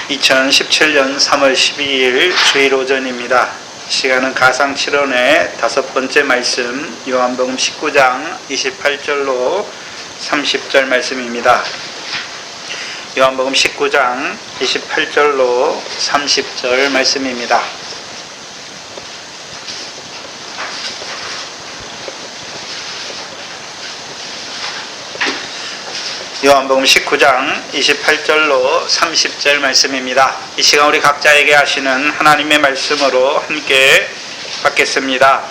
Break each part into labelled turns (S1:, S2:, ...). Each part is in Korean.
S1: 2017년 3월 12일 주일 오전입니다. 시간은 가상칠언의 5번째 말씀 요한복음 19장 28절로 30절 말씀입니다. 요한복음 19장 28절로 30절 말씀입니다. 요한복음 19장 28절로 30절 말씀입니다. 이 시간 우리 각자에게 하시는 하나님의 말씀으로 함께 받겠습니다.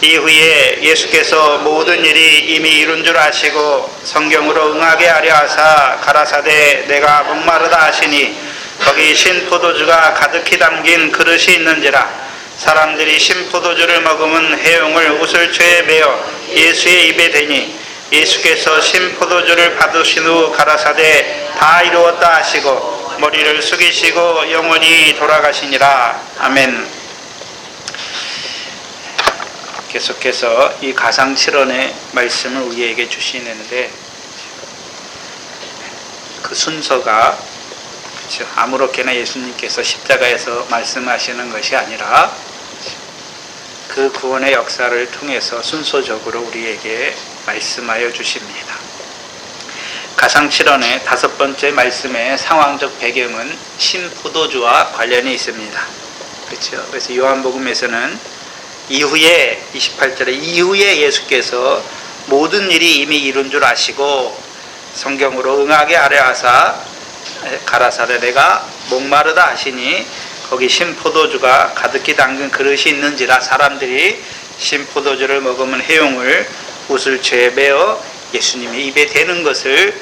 S1: 이후에 예수께서 모든 일이 이미 이룬 줄 아시고 성경으로 응하게 하려 하사 가라사대 내가 목마르다 하시니 거기 신포도주가 가득히 담긴 그릇이 있는지라. 사람들이 신포도주를 머금은 해용을 우슬초에 메어 예수의 입에 대니 예수께서 신포도주를 받으신 후 가라사대 다 이루었다 하시고 머리를 숙이시고 영원히 돌아가시니라. 아멘. 계속해서 이 가상칠언의 말씀을 우리에게 주시는데 그 순서가 아무렇게나 예수님께서 십자가에서 말씀하시는 것이 아니라 그 구원의 역사를 통해서 순서적으로 우리에게 말씀하여 주십니다. 가상칠언의 5번째 말씀의 상황적 배경은 신포도주와 관련이 있습니다. 그렇죠? 그래서 요한복음에서는 이후에 28절에 이후에 예수께서 모든 일이 이미 이룬 줄 아시고 성경으로 응하게 하려 하사 가라사대 내가 목마르다 하시니 거기 신포도주가 가득히 담긴 그릇이 있는지라. 사람들이 신포도주를 머금은 해용을 우슬초에 메어 예수님의 입에 대는 것을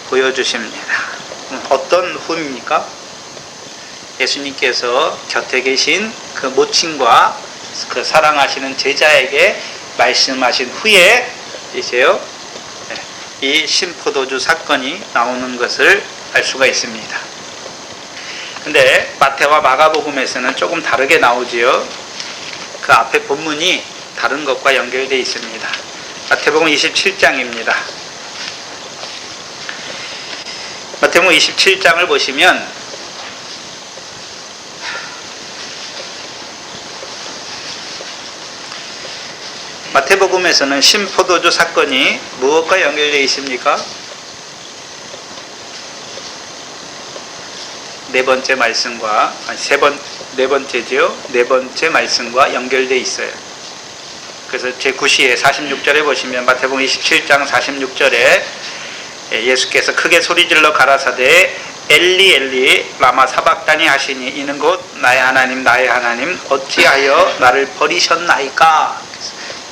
S1: 보여주십니다. 어떤 후입니까? 예수님께서 곁에 계신 그 모친과 그 사랑하시는 제자에게 말씀하신 후에 이제요 이 신포도주 사건이 나오는 것을 알 수가 있습니다. 근데 마태와 마가복음에서는 조금 다르게 나오지요. 그 앞에 본문이 다른 것과 연결되어 있습니다. 마태복음 27장입니다. 마태복음 27장을 보시면 마태복음에서는 신포도주 사건이 무엇과 연결되어 있습니까? 네 번째 말씀과 네 번째 말씀과 연결되어 있어요. 그래서 제9시에 46절에 보시면 마태복음 27장 46절에 예수께서 크게 소리질러 가라사대 엘리 엘리 라마 사박다니 하시니 이는 곧 나의 하나님 어찌하여 나를 버리셨나이까.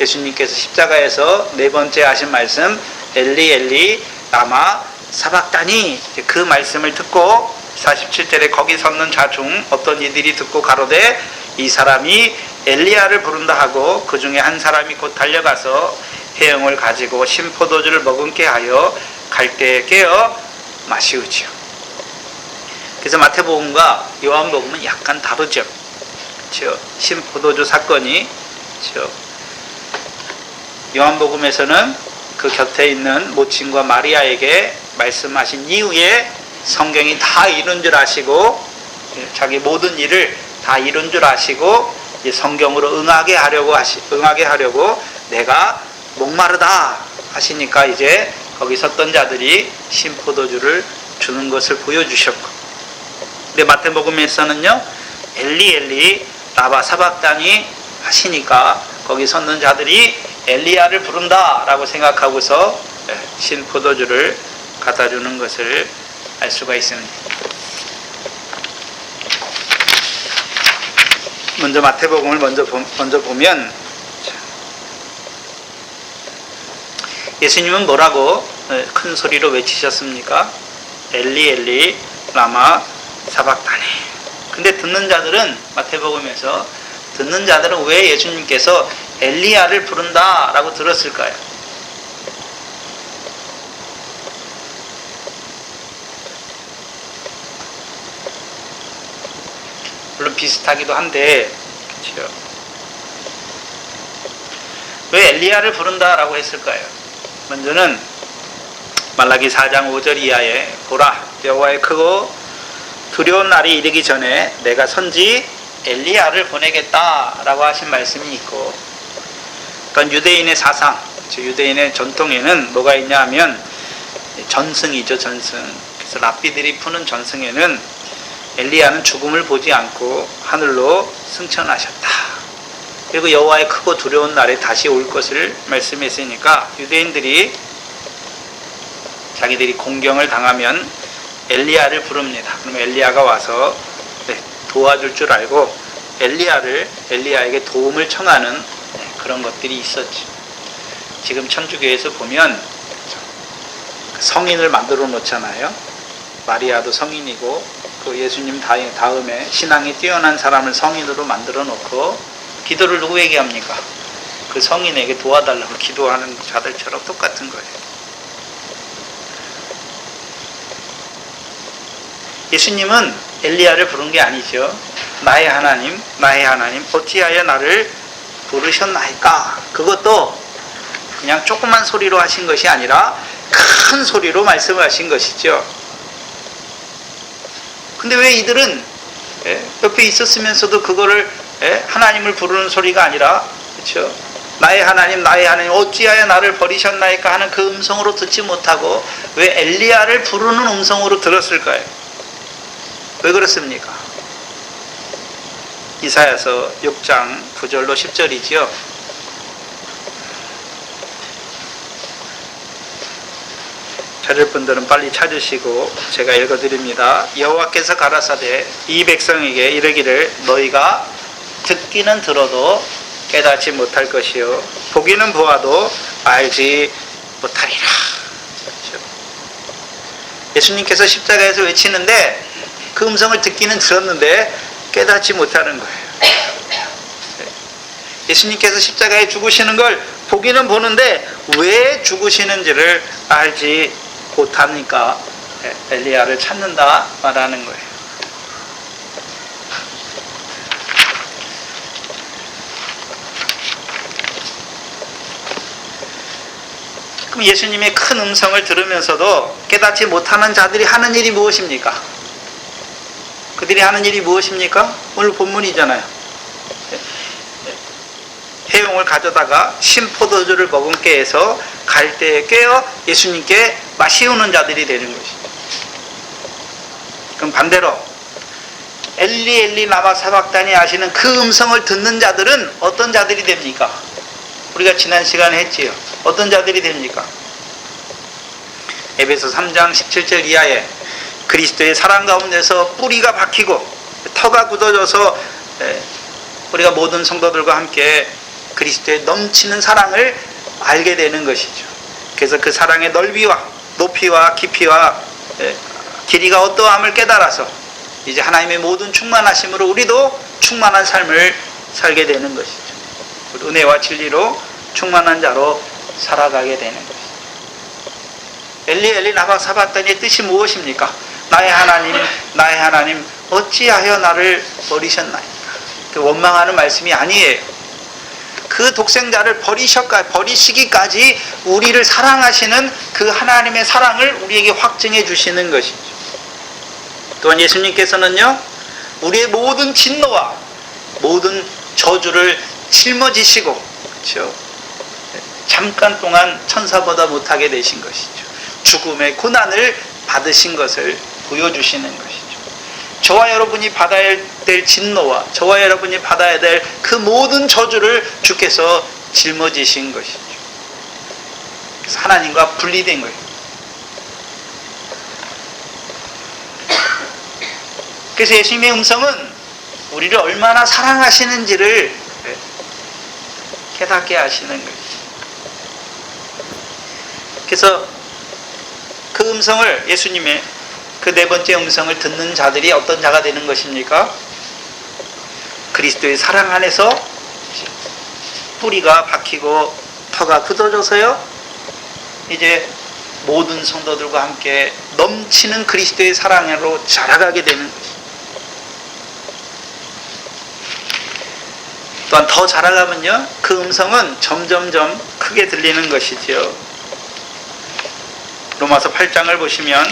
S1: 예수님께서 십자가에서 네 번째 하신 말씀 엘리 엘리 라마 사박다니, 그 말씀을 듣고 47절에 거기 섰는 자 중 어떤 이들이 듣고 가로되 이 사람이 엘리야를 부른다 하고 그 중에 한 사람이 곧 달려가서 해용을 가지고 신포도주를 머금게 하여 갈대에 깨어 마시우지요. 그래서 마태복음과 요한복음은 약간 다르죠. 그렇죠? 신포도주 사건이 그렇죠? 요한복음에서는 그 곁에 있는 모친과 마리아에게 말씀하신 이후에 성경이 다 이룬 줄 아시고 자기 모든 일을 다 이룬 줄 아시고 성경으로 응하게 하려고 내가 목마르다 하시니까 이제 거기 섰던 자들이 신포도주를 주는 것을 보여주셨고, 근데 마태복음에서는요 엘리 엘리 라마 사박다니 하시니까 거기 섰는 자들이 엘리야를 부른다 라고 생각하고서 신포도주를 갖다 주는 것을 알 수가 있습니다. 먼저 마태복음을 먼저 보면 예수님은 뭐라고 큰 소리로 외치셨습니까? 엘리 엘리 라마 사박다니. 근데 듣는 자들은 마태복음에서 듣는 자들은 왜 예수님께서 엘리야를 부른다 라고 들었을까요? 물론 비슷하기도 한데 그렇죠? 왜 엘리야를 부른다라고 했을까요? 먼저는 말라기 4장 5절 이하에 보라 여호와의 크고 두려운 날이 이르기 전에 내가 선지 엘리야를 보내겠다라고 하신 말씀이 있고, 또 유대인의 사상, 유대인의 전통에는 뭐가 있냐 하면 전승이죠, 전승. 그래서 랍비들이 푸는 전승에는 엘리야는 죽음을 보지 않고 하늘로 승천하셨다, 그리고 여호와의 크고 두려운 날에 다시 올 것을 말씀했으니까 유대인들이 자기들이 공경을 당하면 엘리야를 부릅니다. 그러면 엘리야가 와서 도와줄 줄 알고 엘리야에게 도움을 청하는 그런 것들이 있었죠. 지금 천주교에서 보면 성인을 만들어 놓잖아요. 마리아도 성인이고 그 예수님 다음에 신앙이 뛰어난 사람을 성인으로 만들어 놓고 기도를 누구에게 합니까? 그 성인에게 도와달라고 기도하는 자들처럼 똑같은 거예요. 예수님은 엘리야를 부른 게 아니죠. 나의 하나님, 나의 하나님, 어찌하여 나를 부르셨나이까? 그것도 그냥 조그만 소리로 하신 것이 아니라 큰 소리로 말씀하신 것이죠. 근데 왜 이들은 옆에 있었으면서도 그거를 하나님을 부르는 소리가 아니라, 그렇죠? 나의 하나님, 나의 하나님, 어찌하여 나를 버리셨나이까 하는 그 음성으로 듣지 못하고 왜 엘리야를 부르는 음성으로 들었을까요? 왜 그렇습니까? 이사야서 6장 9절로 10절이지요. 찾을 분들은 빨리 찾으시고 제가 읽어드립니다. 여호와께서 가라사대 이 백성에게 이르기를 너희가 듣기는 들어도 깨닫지 못할 것이요 보기는 보아도 알지 못하리라. 그렇죠? 예수님께서 십자가에서 외치는데 그 음성을 듣기는 들었는데 깨닫지 못하는 거예요. 예수님께서 십자가에 죽으시는 걸 보기는 보는데 왜 죽으시는지를 알지 못하니까 엘리야를 찾는다 말하는 거예요. 그럼 예수님의 큰 음성을 들으면서도 깨닫지 못하는 자들이 하는 일이 무엇입니까? 그들이 하는 일이 무엇입니까? 오늘 본문이잖아요. 해용을 가져다가 신포도주를 머금게 해서 갈대에 꿰어 예수님께 마시우는 자들이 되는 것이죠. 그럼 반대로 엘리 엘리 라마 사박다니 하시는 그 음성을 듣는 자들은 어떤 자들이 됩니까? 우리가 지난 시간에 했지요. 어떤 자들이 됩니까? 에베소 3장 17절 이하에 그리스도의 사랑 가운데서 뿌리가 박히고 터가 굳어져서 우리가 모든 성도들과 함께 그리스도의 넘치는 사랑을 알게 되는 것이죠. 그래서 그 사랑의 넓이와 높이와 깊이와 길이가 어떠함을 깨달아서 이제 하나님의 모든 충만하심으로 우리도 충만한 삶을 살게 되는 것이죠. 은혜와 진리로 충만한 자로 살아가게 되는 것이죠. 엘리 엘리 라마 사박다니의 뜻이 무엇입니까? 나의 하나님, 나의 하나님, 어찌하여 나를 버리셨나이까? 그 원망하는 말씀이 아니에요. 그 독생자를 버리시기까지 우리를 사랑하시는 그 하나님의 사랑을 우리에게 확증해 주시는 것이죠. 또한 예수님께서는요, 우리의 모든 진노와 모든 저주를 짊어지시고, 그렇죠? 잠깐 동안 천사보다 못하게 되신 것이죠. 죽음의 고난을 받으신 것을 보여주시는 것이죠. 저와 여러분이 받아야 될 진노와 저와 여러분이 받아야 될 그 모든 저주를 주께서 짊어지신 것이죠. 그래서 하나님과 분리된 거예요. 그래서 예수님의 음성은 우리를 얼마나 사랑하시는지를 깨닫게 하시는 거예요. 그래서 그 음성을, 예수님의 그 네 번째 음성을 듣는 자들이 어떤 자가 되는 것입니까? 그리스도의 사랑 안에서 뿌리가 박히고 터가 굳어져서요, 이제 모든 성도들과 함께 넘치는 그리스도의 사랑으로 자라가게 되는 것입니다. 또한 더 자라가면요, 그 음성은 점점점 크게 들리는 것이지요. 로마서 8장을 보시면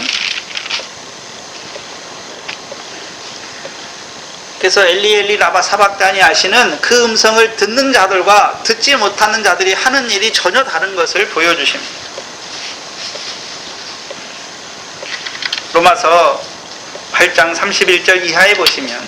S1: 그래서 엘리 엘리 라마 사박다니 하시는 그 음성을 듣는 자들과 듣지 못하는 자들이 하는 일이 전혀 다른 것을 보여주십니다. 로마서 8장 31절 이하에 보시면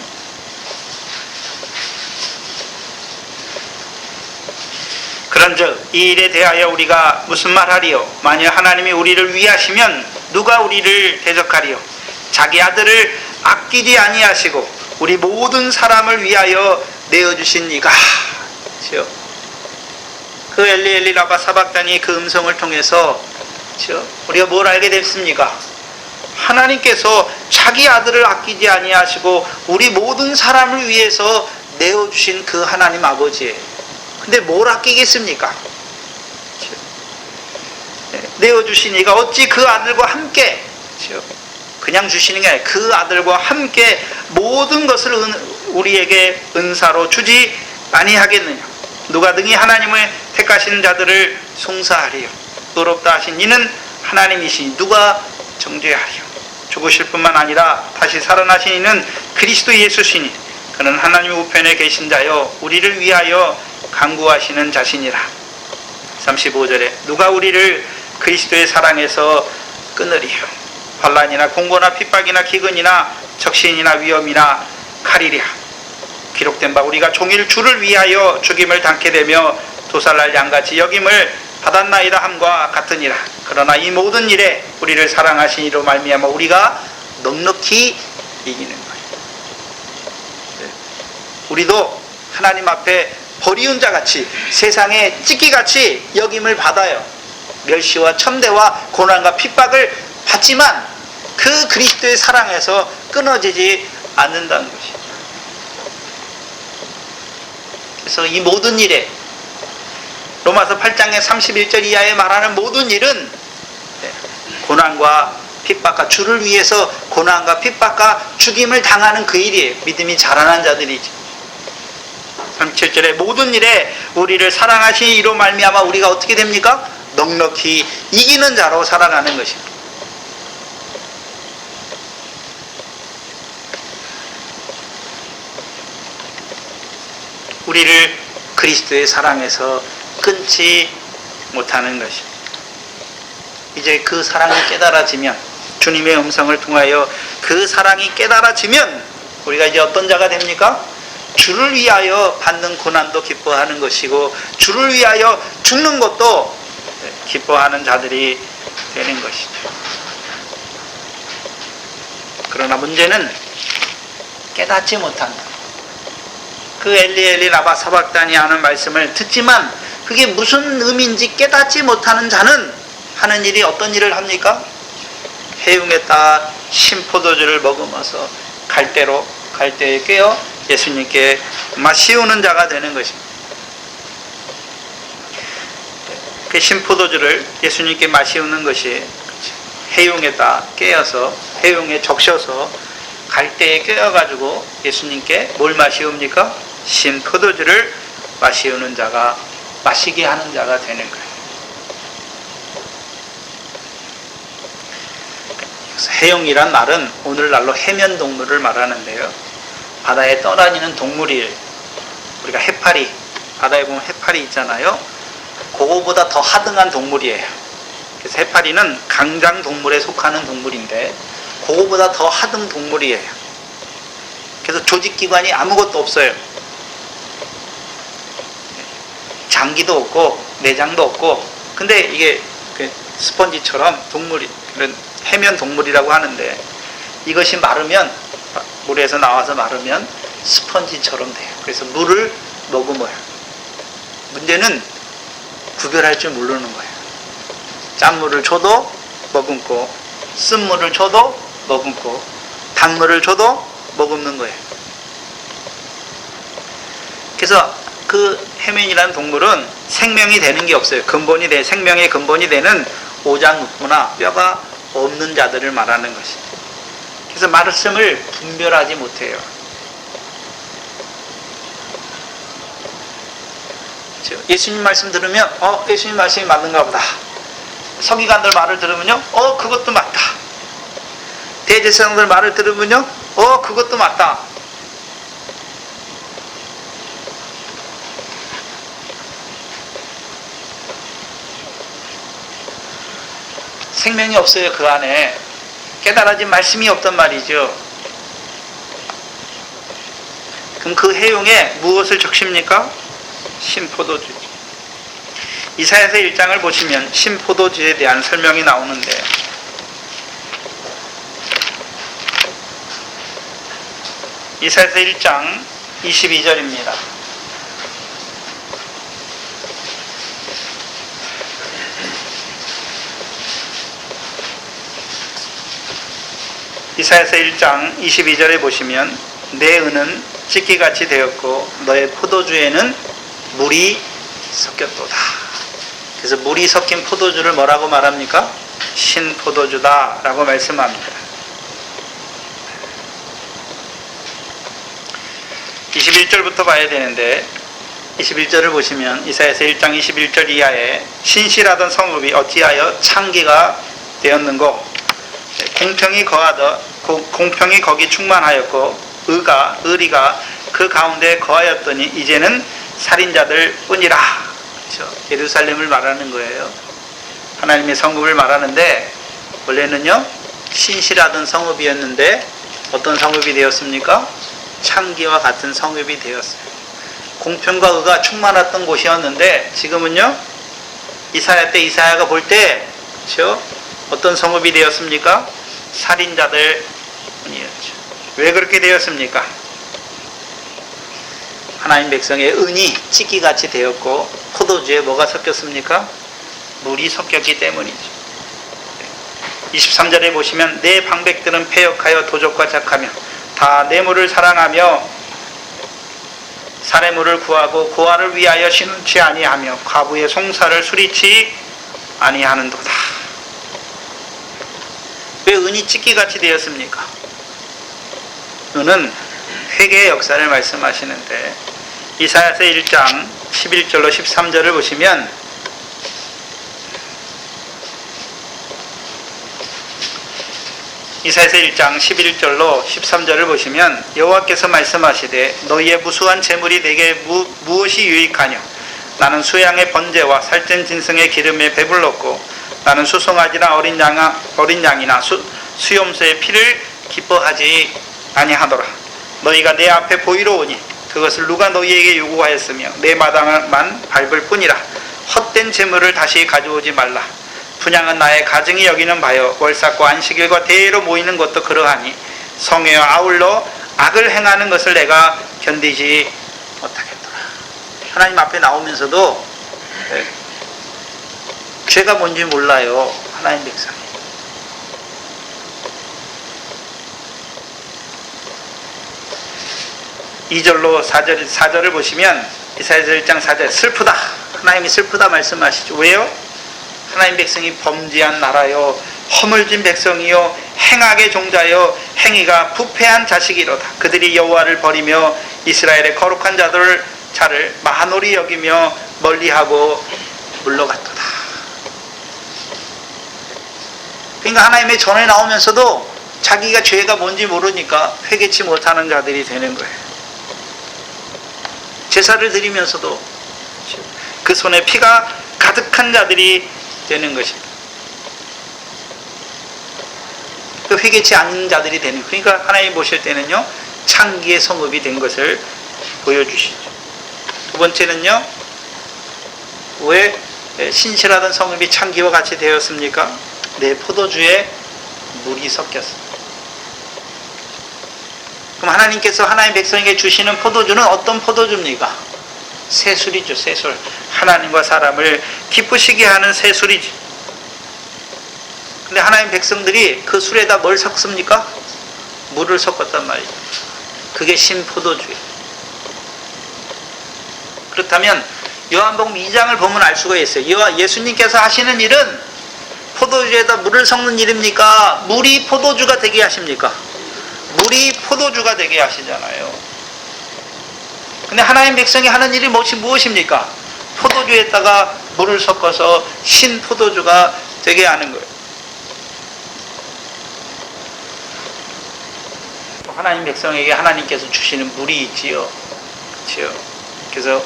S1: 그런즉 이 일에 대하여 우리가 무슨 말하리요? 만일 하나님이 우리를 위하시면 누가 우리를 대적하리요? 자기 아들을 아끼지 아니하시고 우리 모든 사람을 위하여 내어주신 이가 그 엘리 엘리 라마 사박다니 그 음성을 통해서 우리가 뭘 알게 됐습니까? 하나님께서 자기 아들을 아끼지 아니하시고 우리 모든 사람을 위해서 내어주신 그 하나님 아버지예요. 근데 뭘 아끼겠습니까? 내어주신 이가 어찌 그 아들과 함께 그냥 주시는 게 아니라 그 아들과 함께 모든 것을 우리에게 은사로 주지 아니하겠느냐. 누가 능히 하나님을 택하시는 자들을 송사하리요. 의롭다 하신 이는 하나님이시니 누가 정죄하리요. 죽으실 뿐만 아니라 다시 살아나신 이는 그리스도 예수시니 그는 하나님 우편에 계신 자여 우리를 위하여 간구하시는 자신이라. 35절에 누가 우리를 그리스도의 사랑에서 끊으리요. 환난이나 공고나 핍박이나 기근이나 적신이나 위험이나 칼이랴. 기록된 바 우리가 종일 주를 위하여 죽임을 당케 되며 도살날 양같이 여김을 받았나이다 함과 같으니라. 그러나 이 모든 일에 우리를 사랑하신 이로 말미암아 우리가 넉넉히 이기는 거예요. 우리도 하나님 앞에 버리운 자같이 세상에 찢기같이 여김을 받아요. 멸시와 첨대와 고난과 핍박을 받지만 그 그리스도의 사랑에서 끊어지지 않는다는 것입니다. 그래서 이 모든 일에 로마서 8장의 31절 이하에 말하는 모든 일은 고난과 핍박과 주를 위해서 고난과 핍박과 죽임을 당하는 그 일이에요. 믿음이 자라난 자들이죠. 37절에 모든 일에 우리를 사랑하신 이로 말미암아 우리가 어떻게 됩니까? 넉넉히 이기는 자로 살아가는 것입니다. 우리를 그리스도의 사랑에서 끊지 못하는 것입니다. 이제 그 사랑이 깨달아지면 주님의 음성을 통하여 그 사랑이 깨달아지면 우리가 이제 어떤 자가 됩니까? 주를 위하여 받는 고난도 기뻐하는 것이고 주를 위하여 죽는 것도 기뻐하는 자들이 되는 것이죠. 그러나 문제는 깨닫지 못한다. 그 엘리 엘리 라마 사박다니 하는 말씀을 듣지만 그게 무슨 의미인지 깨닫지 못하는 자는 하는 일이 어떤 일을 합니까? 해웅에 따 신포도주를 머금어서 갈대에 꿰어 예수님께 마시우는 자가 되는 것입니다. 그 신포도주를 예수님께 마시우는 것이 해웅에다 깨어서 해웅에 적셔서 갈대에 꿰어가지고 예수님께 뭘 마시웁니까? 신포도주를 마시우는 자가 마시게 하는 자가 되는 거예요. 그래서 해웅이란 말은 오늘날로 해면 동물을 말하는데요. 바다에 떠다니는 동물이에요. 우리가 해파리, 바다에 보면 해파리 있잖아요. 그거보다 더 하등한 동물이에요. 그래서 해파리는 강장 동물에 속하는 동물인데 그거보다 더 하등 동물이에요. 그래서 조직기관이 아무것도 없어요. 장기도 없고 내장도 없고, 근데 이게 스펀지처럼 동물이, 그런 해면 동물이라고 하는데 이것이 마르면, 물에서 나와서 마르면 스펀지처럼 돼요. 그래서 물을 머금어요. 문제는 구별할 줄 모르는 거예요. 짠물을 줘도 머금고, 쓴물을 줘도 머금고, 단물을 줘도 머금는 거예요. 그래서 그 해면이라는 동물은 생명이 되는 게 없어요. 생명의 근본이 되는 오장육부나 뼈가 없는 자들을 말하는 것입니다. 그래서 말씀을 분별하지 못해요. 예수님 말씀 들으면 예수님 말씀이 맞는가 보다. 서기관들 말을 들으면요, 그것도 맞다. 대제사장들 말을 들으면요, 그것도 맞다. 생명이 없어요. 그 안에 깨달아진 말씀이 없단 말이죠. 그럼 그 해용에 무엇을 적십니까? 신포도주. 이사야서 1장을 보시면 신포도주에 대한 설명이 나오는데, 이사야서 1장 22절입니다. 이사야서 1장 22절에 보시면 내 은은 찢기같이 되었고 너의 포도주에는 물이 섞였도다. 그래서 물이 섞인 포도주를 뭐라고 말합니까? 신포도주다 라고 말씀합니다. 21절부터 봐야 되는데, 21절을 보시면 이사야서 1장 21절 이하에 신실하던 성읍이 어찌하여 창기가 되었는고, 공평이 거기 충만하였고 의리가 그 가운데 거하였더니 이제는 살인자들 뿐이라. 그렇죠? 예루살렘을 말하는 거예요. 하나님의 성읍을 말하는데, 원래는요 신실하던 성읍이었는데 어떤 성읍이 되었습니까? 창기와 같은 성읍이 되었어요. 공평과 의가 충만했던 곳이었는데 지금은요 이사야 때 이사야가 볼 때 그렇죠? 어떤 성읍이 되었습니까? 살인자들 뿐이었죠. 왜 그렇게 되었습니까? 하나님 백성의 은이 찢기같이 되었고 포도주에 뭐가 섞였습니까? 물이 섞였기 때문이죠. 23절에 보시면 내 방백들은 패역하여 도적과 작하며 다 뇌물을 사랑하며 사례물을 구하고 고아를 위하여 신운치 아니하며 과부의 송사를 수리치 아니하는도다. 왜 은이 찢기같이 되었습니까? 은은 회개의 역사를 말씀하시는데, 이사야서 1장 11절로 13절을 보시면 이사야서 1장 11절로 13절을 보시면 여호와께서 말씀하시되 너희의 무수한 재물이 내게 무엇이 유익하뇨? 나는 수양의 번제와 살찐 짐승의 기름에 배불렀고 나는 수송아지나 어린 양이나 수염소의 피를 기뻐하지 아니하더라. 너희가 내 앞에 보이러 오니 그것을 누가 너희에게 요구하였으며 내 마당만 밟을 뿐이라. 헛된 재물을 다시 가져오지 말라. 분향은 나의 가증이 여기는 바요 월삭과 안식일과 대회로 모이는 것도 그러하니 성회와 아울러 악을 행하는 것을 내가 견디지 못하겠더라. 하나님 앞에 나오면서도 죄가 뭔지 몰라요. 하나님 백성이. (2절로) 4절을 보시면 이사야서 1장 4절 슬프다. 하나님이 슬프다 말씀하시죠. 왜요? 하나님 백성이 범죄한 나라요 허물진 백성이요 행악의 종자요 행위가 부패한 자식이로다. 그들이 여호와를 버리며 이스라엘의 거룩한 자를 마하놀이 여기며 멀리하고 물러갔도다. 그러니까 하나님의 전에 나오면서도 자기가 죄가 뭔지 모르니까 회개치 못하는 자들이 되는 거예요. 제사를 드리면서도 그 손에 피가 가득한 자들이 되는 것입니다. 그 회개치 않는 자들이 되는 거예요. 그러니까 하나님 보실 때는요 창기의 성읍이 된 것을 보여주시죠. 두 번째는요, 왜 신실하던 성읍이 창기와 같이 되었습니까? 내 포도주에 물이 섞였습니다. 그럼 하나님께서 하나님 백성에게 주시는 포도주는 어떤 포도주입니까? 새술이죠. 새술. 하나님과 사람을 기쁘시게 하는 새술이지. 근데 하나님 백성들이 그 술에다 뭘 섞습니까? 물을 섞었단 말이죠. 그게 신포도주예요. 그렇다면 요한복음 2장을 보면 알 수가 있어요. 예수님께서 하시는 일은 포도주에다 물을 섞는 일입니까? 물이 포도주가 되게 하십니까? 물이 포도주가 되게 하시잖아요. 근데 하나님 백성이 하는 일이 무엇입니까? 포도주에다가 물을 섞어서 신포도주가 되게 하는 거예요. 하나님 백성에게 하나님께서 주시는 물이 있지요. 그렇죠? 그래서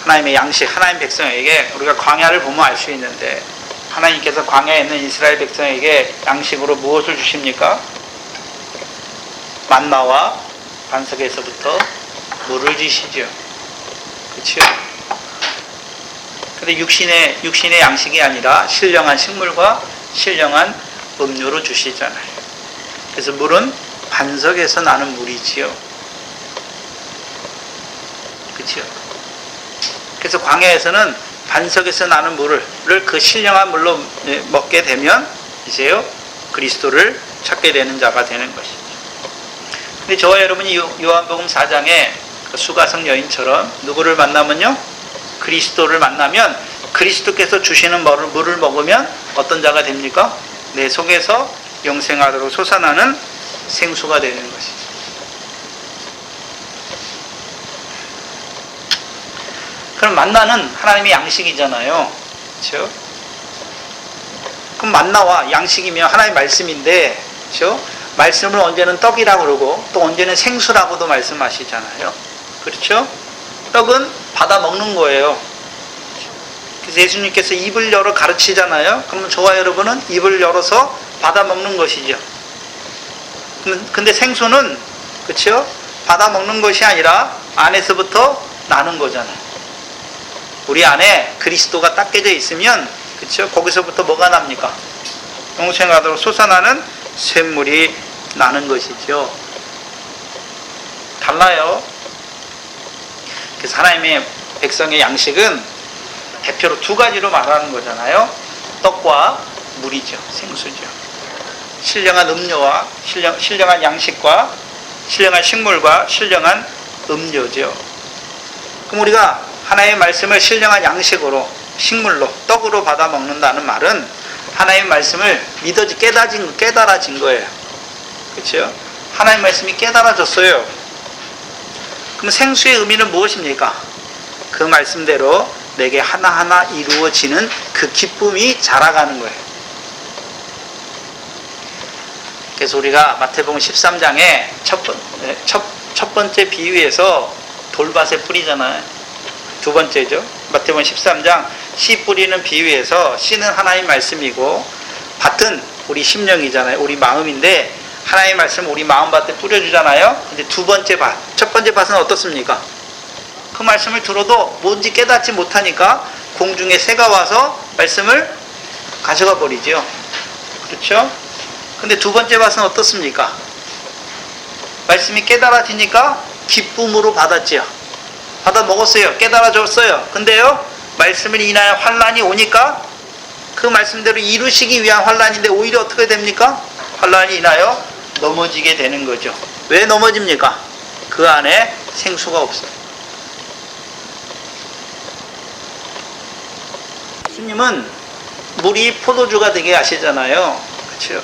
S1: 하나님의 양식, 하나님 백성에게 우리가 광야를 보면 알 수 있는데 하나님께서 광야에 있는 이스라엘 백성에게 양식으로 무엇을 주십니까? 만나와 반석에서부터 물을 주시죠. 그렇죠? 근데 육신의 양식이 아니라 신령한 식물과 신령한 음료로 주시잖아요. 그래서 물은 반석에서 나는 물이지요. 그렇죠? 그래서 광야에서는 반석에서 나는 물을 그 신령한 물로 먹게 되면 이제요 그리스도를 찾게 되는 자가 되는 것이죠. 근데 저와 여러분이 요한복음 4장에 그 수가성 여인처럼 누구를 만나면요 그리스도를 만나면 그리스도께서 주시는 물을 먹으면 어떤 자가 됩니까? 내 속에서 영생하도록 솟아나는 생수가 되는 것이죠. 그럼 만나는 하나님의 양식이잖아요. 그렇죠? 그럼 만나와 양식이면 하나님의 말씀인데, 그렇죠? 말씀을 언제는 떡이라고 그러고 또 언제는 생수라고도 말씀하시잖아요. 그렇죠? 떡은 받아 먹는 거예요. 그래서 예수님께서 입을 열어 가르치잖아요. 그러면 저와 여러분은 입을 열어서 받아 먹는 것이죠. 근데 생수는, 그렇죠? 받아 먹는 것이 아니라 안에서부터 나는 거잖아요. 우리 안에 그리스도가 딱 깨져 있으면, 그렇죠? 거기서부터 뭐가 납니까? 영생하도록 솟아나는 샘물이 나는 것이죠. 달라요. 그래서 하나님의 백성의 양식은 대표로 두 가지로 말하는 거잖아요. 떡과 물이죠. 생수죠. 신령한 음료와 신령한 양식과 신령한 식물과 신령한 음료죠. 그럼 우리가 하나님의 말씀을 신령한 양식으로, 식물로, 떡으로 받아 먹는다는 말은 하나님의 말씀을 깨달아진 거예요. 그렇죠? 하나님의 말씀이 깨달아졌어요. 그럼 생수의 의미는 무엇입니까? 그 말씀대로 내게 하나하나 이루어지는 그 기쁨이 자라가는 거예요. 그래서 우리가 마태복음 13장에 첫 번째 비유에서 돌밭의 뿌리잖아요. 두 번째죠. 마태복음 13장 씨 뿌리는 비유에서 씨는 하나님의 말씀이고 밭은 우리 심령이잖아요. 우리 마음인데 하나님의 말씀을 우리 마음밭에 뿌려주잖아요. 근데 두 번째 밭, 첫 번째 밭은 어떻습니까? 그 말씀을 들어도 뭔지 깨닫지 못하니까 공중에 새가 와서 말씀을 가져가 버리죠. 그렇죠? 근데 두 번째 밭은 어떻습니까? 말씀이 깨달아지니까 기쁨으로 받았지요. 받아 먹었어요. 깨달아졌어요. 근데요, 말씀을 인하여 환난이 오니까 그 말씀대로 이루시기 위한 환난인데 오히려 어떻게 됩니까? 환난이 인하여 넘어지게 되는 거죠. 왜 넘어집니까? 그 안에 생수가 없어요. 예수님은 물이 포도주가 되게 하시잖아요. 그렇죠?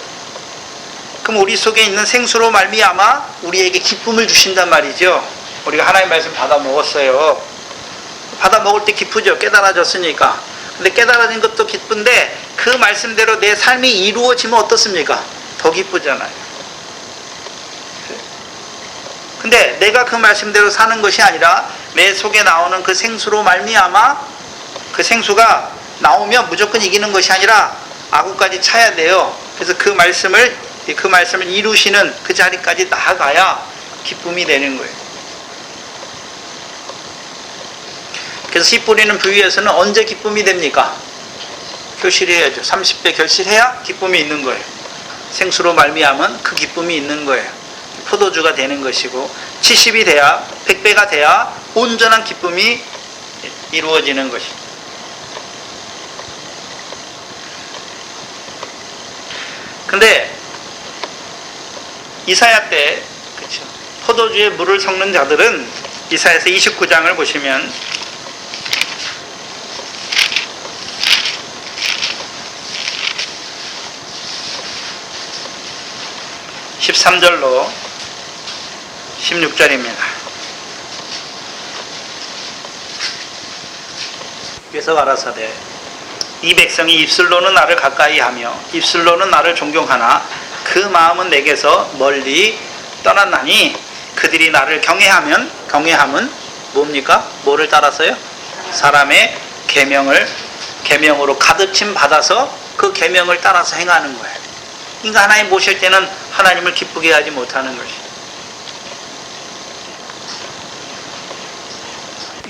S1: 그럼 우리 속에 있는 생수로 말미암아 우리에게 기쁨을 주신단 말이죠. 우리가 하나님의 말씀 받아 먹었어요. 받아 먹을 때 기쁘죠. 깨달아졌으니까. 근데 깨달아진 것도 기쁜데 그 말씀대로 내 삶이 이루어지면 어떻습니까? 더 기쁘잖아요. 근데 내가 그 말씀대로 사는 것이 아니라 내 속에 나오는 그 생수로 말미암아 그 생수가 나오면 무조건 이기는 것이 아니라 아구까지 차야 돼요. 그래서 그 말씀을 이루시는 그 자리까지 나아가야 기쁨이 되는 거예요. 그래서 씨 뿌리는 비유에서는 언제 기쁨이 됩니까? 결실해야죠. 30배 결실해야 기쁨이 있는 거예요. 생수로 말미암은 그 기쁨이 있는 거예요. 포도주가 되는 것이고 70이 돼야 100배가 돼야 온전한 기쁨이 이루어지는 것입니다. 근데 이사야 때, 그렇죠, 포도주에 물을 섞는 자들은 이사야서 29장을 보시면 13절로 16절입니다. 그래서 가라사대 이 백성이 입술로는 나를 가까이 하며 입술로는 나를 존경하나 그 마음은 내게서 멀리 떠났나니 그들이 나를 경외함은 뭡니까? 뭐를 따라서요? 사람의 계명을 계명으로 가르침 받아서 그 계명을 따라서 행하는 거예요. 그러니까 하나님 모실 때는 하나님을 기쁘게 하지 못하는 것이.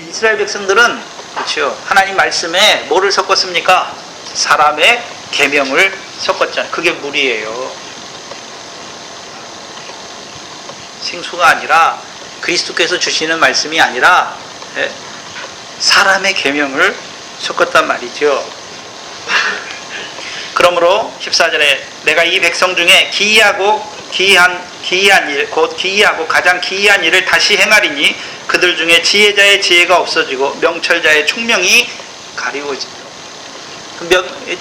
S1: 이스라엘 백성들은 그렇죠. 하나님 말씀에 뭐를 섞었습니까? 사람의 계명을 섞었잖아요. 그게 물이에요. 생수가 아니라 그리스도께서 주시는 말씀이 아니라 사람의 계명을 섞었단 말이죠. 그러므로 14절에 내가 이 백성 중에 기이한 일, 곧 기이하고 가장 기이한 일을 다시 행하리니 그들 중에 지혜자의 지혜가 없어지고 명철자의 총명이 가리워지고.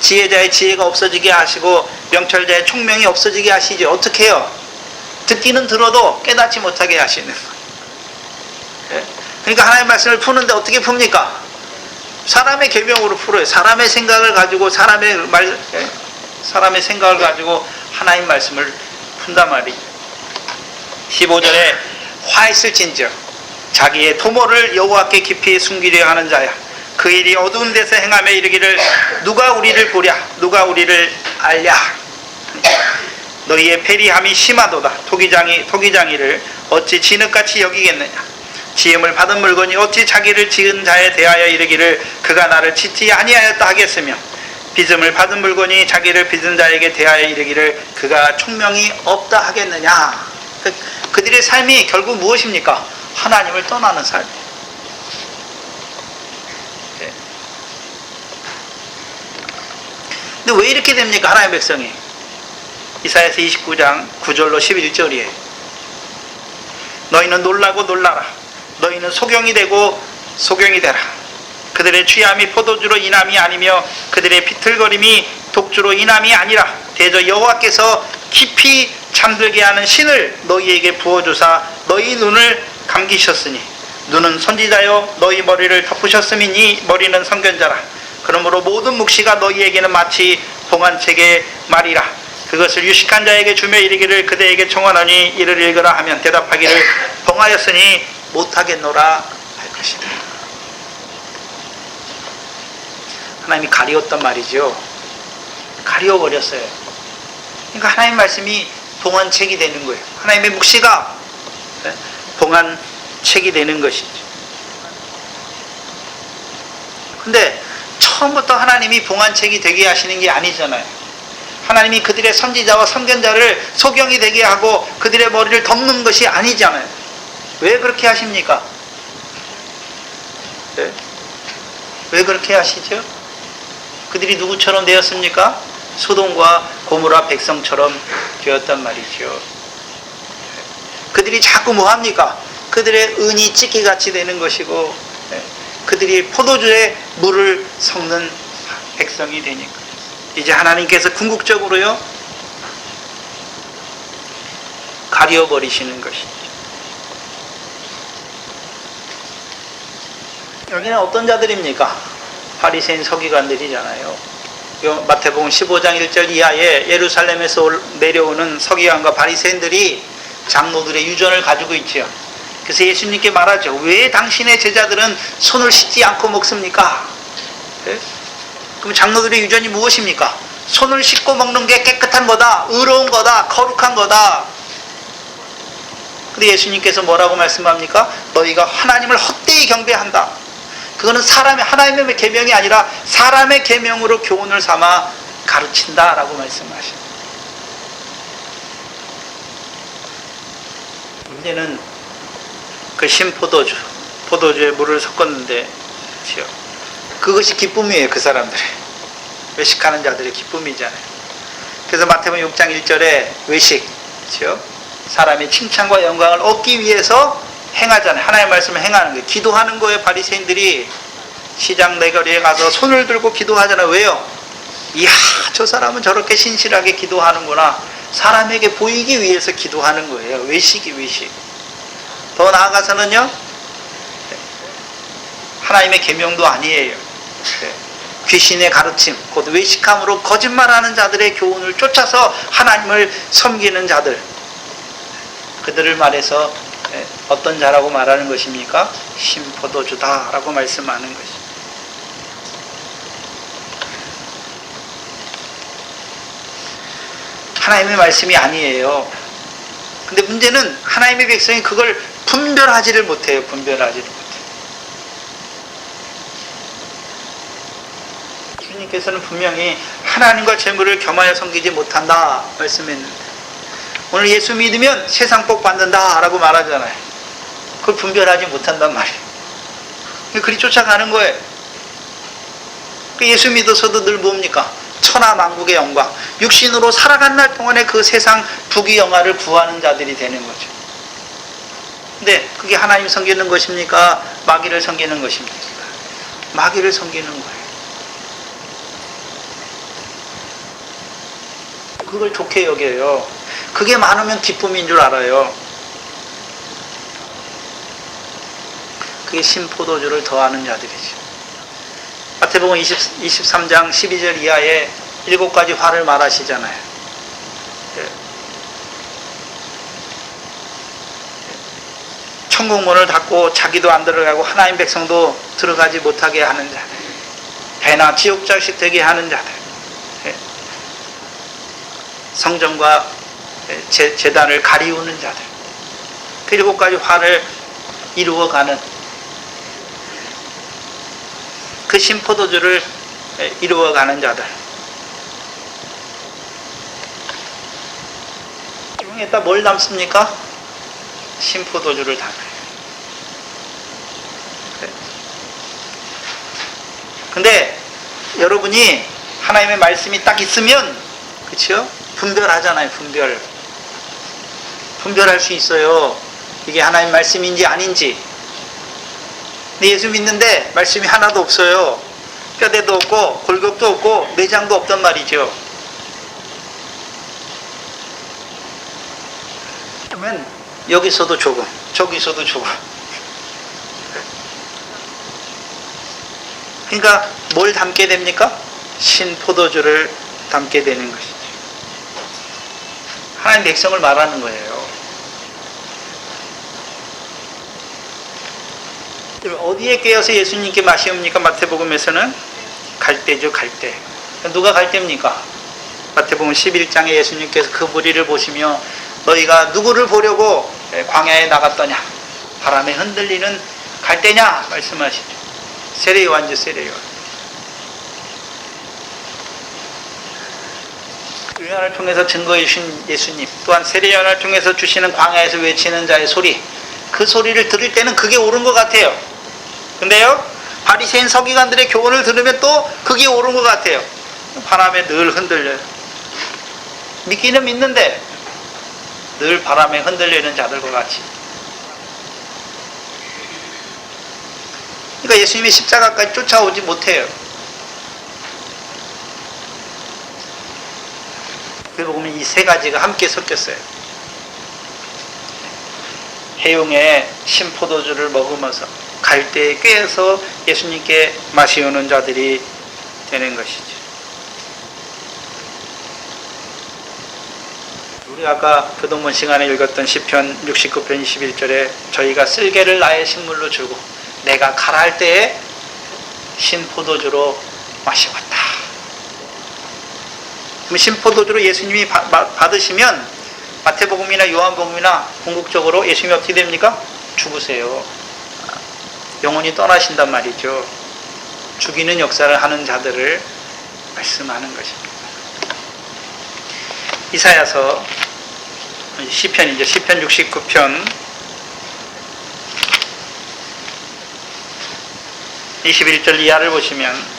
S1: 지혜자의 지혜가 없어지게 하시고 명철자의 총명이 없어지게 하시지. 어떻게 해요? 듣기는 들어도 깨닫지 못하게 하시는 거예요. 그러니까 하나님의 말씀을 푸는데 어떻게 풉니까? 사람의 계명으로 풀어요. 사람의 생각을 가지고 사람의 생각을 가지고 하나님 말씀을 푼단 말이에요. 15절에 화했을진저 자기의 도모를 여호와께 깊이 숨기려 하는 자야. 그 일이 어두운 데서 행하며 이르기를 누가 우리를 보랴 누가 우리를 알랴. 너희의 패리함이 심하도다. 토기장이를 어찌 진흙같이 여기겠느냐. 지음을 받은 물건이 어찌 자기를 지은 자에 대하여 이르기를 그가 나를 짓지 아니하였다 하겠으며 빚음을 받은 물건이 자기를 빚은 자에게 대하여 이르기를 그가 총명이 없다 하겠느냐. 그들의 삶이 결국 무엇입니까? 하나님을 떠나는 삶이에요. 근데 왜 이렇게 됩니까? 하나님의 백성이. 이사야서 29장 9절로 11절이에요. 너희는 놀라고 놀라라. 너희는 소경이 되고 소경이 되라. 그들의 취함이 포도주로 인함이 아니며 그들의 비틀거림이 독주로 인함이 아니라 대저 여호와께서 깊이 잠들게 하는 신을 너희에게 부어주사 너희 눈을 감기셨으니 눈은 선지자요 너희 머리를 덮으셨음이니 머리는 선견자라. 그러므로 모든 묵시가 너희에게는 마치 봉안책의 말이라. 그것을 유식한 자에게 주며 이르기를 그대에게 청하노니 이를 읽으라 하면 대답하기를 봉하였으니 못하겠노라 할 것이다. 하나님이 가리웠단 말이죠. 가리워버렸어요. 그러니까 하나님 말씀이 봉안책이 되는 거예요. 하나님의 묵시가 봉안책이 되는 것이죠. 근데 처음부터 하나님이 봉안책이 되게 하시는 게 아니잖아요. 하나님이 그들의 선지자와 선견자를 소경이 되게 하고 그들의 머리를 덮는 것이 아니잖아요. 왜 그렇게 하십니까? 네? 왜 그렇게 하시죠? 그들이 누구처럼 되었습니까? 소돔과 고모라 백성처럼 되었단 말이죠. 그들이 자꾸 뭐합니까? 그들의 은이 찢기같이 되는 것이고 그들이 포도주에 물을 섞는 백성이 되니까 이제 하나님께서 궁극적으로요 가려버리시는 것이죠. 여기는 어떤 자들입니까? 바리새인 서기관들이잖아요. 마태복음 15장 1절 이하에 예루살렘에서 내려오는 서기관과 바리새인들이 장로들의 유전을 가지고 있죠. 그래서 예수님께 말하죠. 왜 당신의 제자들은 손을 씻지 않고 먹습니까? 네? 그럼 장로들의 유전이 무엇입니까? 손을 씻고 먹는 게 깨끗한 거다, 의로운 거다, 거룩한 거다. 근데 예수님께서 뭐라고 말씀합니까? 너희가 하나님을 헛되이 경배한다. 그거는 하나님의 계명이 아니라 사람의 계명으로 교훈을 삼아 가르친다라고 말씀하십니다. 문제는 그 포도주에 물을 섞었는데 그것이 기쁨이에요. 그 사람들의 외식하는 자들의 기쁨이잖아요. 그래서 마태복음 6장 1절에 외식, 그렇죠? 사람의 칭찬과 영광을 얻기 위해서 행하잖아요. 하나님의 말씀을 행하는 거예요. 기도하는 거예요. 바리새인들이 시장 내거리에 가서 손을 들고 기도하잖아요. 왜요? 이야, 저 사람은 저렇게 신실하게 기도하는구나. 사람에게 보이기 위해서 기도하는 거예요. 외식이 외식. 더 나아가서는요, 하나님의 계명도 아니에요. 귀신의 가르침, 곧 외식함으로 거짓말하는 자들의 교훈을 쫓아서 하나님을 섬기는 자들, 그들을 말해서 어떤 자라고 말하는 것입니까? 신포도주다 라고 말씀하는 것입니다. 하나님의 말씀이 아니에요. 근데 문제는 하나님의 백성이 그걸 분별하지를 못해요. 분별하지를 못해요. 주님께서는 분명히 하나님과 재물을 겸하여 섬기지 못한다 말씀했는데, 오늘 예수 믿으면 세상 복 받는다 라고 말하잖아요. 그걸 분별하지 못한단 말이에요. 그리 쫓아가는 거예요. 예수 믿어서도 늘 뭡니까? 천하만국의 영광, 육신으로 살아간 날 동안에 그 세상 부귀영화를 구하는 자들이 되는 거죠. 근데 그게 하나님 섬기는 것입니까? 마귀를 섬기는 것입니까? 마귀를 섬기는 거예요. 그걸 좋게 여겨요. 그게 많으면 기쁨인 줄 알아요. 그게 신포도주를 더하는 자들이죠. 마태복음 23장 12절 이하에 7가지 화를 말하시잖아요. 천국문을 닫고 자기도 안 들어가고 하나님 백성도 들어가지 못하게 하는 자들, 배나 지옥자식 되게 하는 자들, 성전과 제단을 가리우는 자들, 그 7가지 화를 이루어가는 그 신포도주를 이루어가는 자들. 여기에다 뭘 담습니까? 신포도주를 담아요. 근데 여러분이 하나님의 말씀이 딱 있으면, 그렇죠? 분별하잖아요. 분별할 수 있어요. 이게 하나님 말씀인지 아닌지. 근데 예수 믿는데 말씀이 하나도 없어요. 뼈대도 없고 골격도 없고 내장도 없단 말이죠. 그러면 여기서도 조금, 저기서도 조금. 그러니까 뭘 담게 됩니까? 신포도주를 담게 되는 것이죠. 하나님 백성을 말하는 거예요. 어디에 깨어서 예수님께 마시옵니까? 마태복음에서는 갈대죠, 갈대. 누가 갈대입니까? 마태복음 11장에 예수님께서 그 무리를 보시며 너희가 누구를 보려고 광야에 나갔더냐? 바람에 흔들리는 갈대냐? 말씀하시죠. 세례요한이죠, 세례요한. 요한을 통해서 증거해 주신 예수님, 또한 세례요한을 통해서 주시는 광야에서 외치는 자의 소리, 그 소리를 들을 때는 그게 옳은 것 같아요. 근데요, 바리새인 서기관들의 교훈을 들으면 또 그게 옳은 것 같아요. 바람에 늘 흔들려요. 믿기는 믿는데 늘 바람에 흔들리는 자들과 같이. 그러니까 예수님이 십자가까지 쫓아오지 못해요. 그리고 보면 이 3가지가 함께 섞였어요. 해용의 신포도주를 먹으면서 갈대에 꿰어서 예수님께 마시오는 자들이 되는 것이죠. 우리 아까 교동문 시간에 읽었던 시편 69편 21절에 저희가 쓸개를 나의 식물로 주고 내가 가랄 때에 신포도주로 마시었다. 그럼 신포도주로 예수님이 받으시면 마태복음이나 요한복음이나 궁극적으로 예수님이 어떻게 됩니까? 죽으세요. 영혼이 떠나신단 말이죠. 죽이는 역사를 하는 자들을 말씀하는 것입니다. 이사야서 시편이죠. 시편 69편 21절 이하를 보시면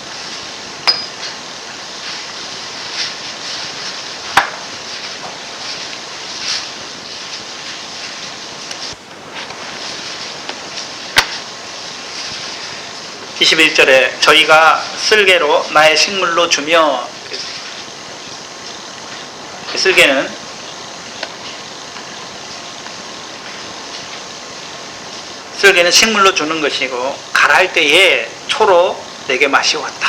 S1: (21절에) 저희가 쓸개로 나의 식물로 주며, 쓸개는 식물로 주는 것이고 가랄 때에 초로 내게 마시웠다.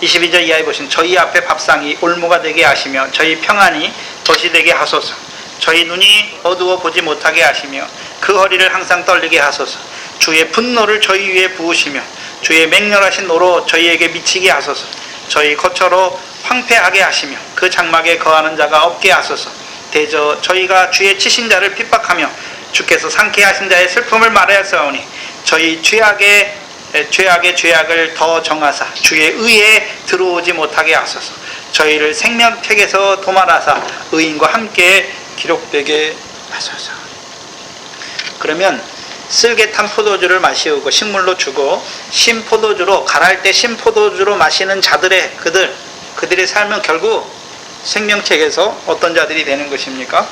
S1: 22절 이하에 보시면 저희 앞에 밥상이 올무가 되게 하시며 저희 평안이 덫이 되게 하소서. 저희 눈이 어두워 보지 못하게 하시며 그 허리를 항상 떨리게 하소서. 주의 분노를 저희 위에 부으시며 주의 맹렬하신 노로 저희에게 미치게 하소서. 저희 거처로 황폐하게 하시며 그 장막에 거하는 자가 없게 하소서. 대저 저희가 주의 치신 자를 핍박하며 주께서 상쾌하신 자의 슬픔을 말하였사오니 저희 죄악의 죄악을 더 정하사 주의 의에 들어오지 못하게 하소서. 저희를 생명책에서 도말하사 의인과 함께 기록되게 하소서. 그러면 쓸개 탄 포도주를 마시우고 식물로 주고 신포도주로 갈할 때 신포도주로 마시는 자들의 그들의 삶은 결국 생명책에서 어떤 자들이 되는 것입니까?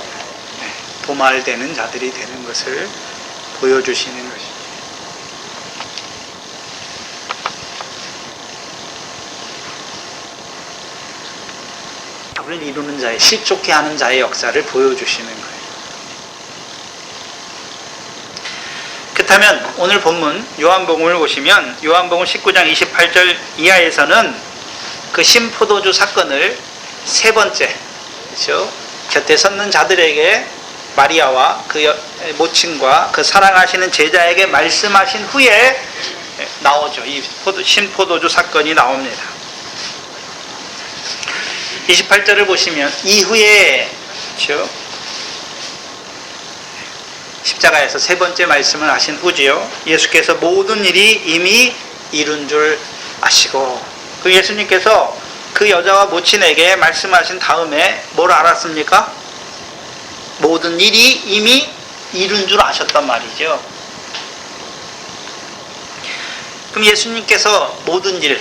S1: 도말되는 자들이 되는 것을 보여주시는 것입니다. 답을 이루는 자의, 실족해 하는 자의 역사를 보여주시는 거예요. 그렇다면 오늘 본문 요한복음을 보시면 요한복음 19장 28절 이하에서는 그 신포도주 사건을 세 번째, 그렇죠? 곁에 섰는 자들에게 마리아와 그 모친과 그 사랑하시는 제자에게 말씀하신 후에 나오죠. 이 신포도주 사건이 나옵니다. 28절을 보시면 이후에, 그렇죠? 십자가에서 세 번째 말씀을 하신 후지요. 예수께서 모든 일이 이미 이룬 줄 아시고, 그 예수님께서 그 여자와 모친에게 말씀하신 다음에 뭘 알았습니까? 모든 일이 이미 이룬 줄 아셨단 말이죠. 그럼 예수님께서 모든 일,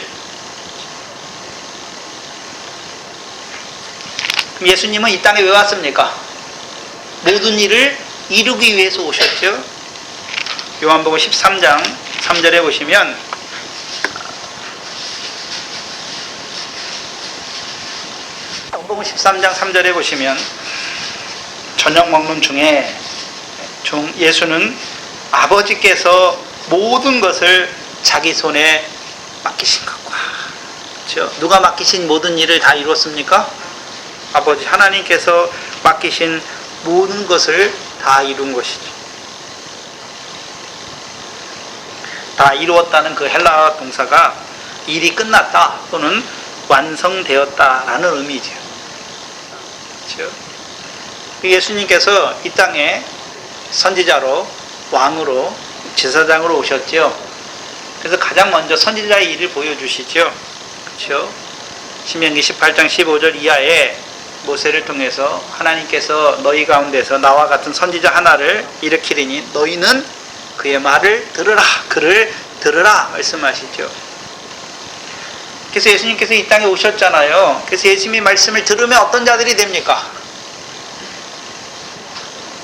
S1: 그럼 예수님은 이 땅에 왜 왔습니까? 모든 일을 이루기 위해서 오셨죠. 요한복음 13장 3절에 보시면 요한복음 13장 3절에 보시면 저녁 먹는 중에 예수는 아버지께서 모든 것을 자기 손에 맡기신 것과, 그렇죠? 누가 맡기신 모든 일을 다 이루었습니까? 아버지 하나님께서 맡기신 모든 것을 다 이룬 것이죠. 다 이루었다는 그 헬라어 동사가 일이 끝났다 또는 완성되었다라는 의미죠. 그렇죠? 예수님께서 이 땅에 선지자로, 왕으로, 제사장으로 오셨죠. 그래서 가장 먼저 선지자의 일을 보여주시죠. 그렇죠? 신명기 18장 15절 이하에 모세를 통해서 하나님께서 너희 가운데서 나와 같은 선지자 하나를 일으키리니 너희는 그의 말을 들으라, 그를 들으라 말씀하시죠. 그래서 예수님께서 이 땅에 오셨잖아요. 그래서 예수님의 말씀을 들으면 어떤 자들이 됩니까?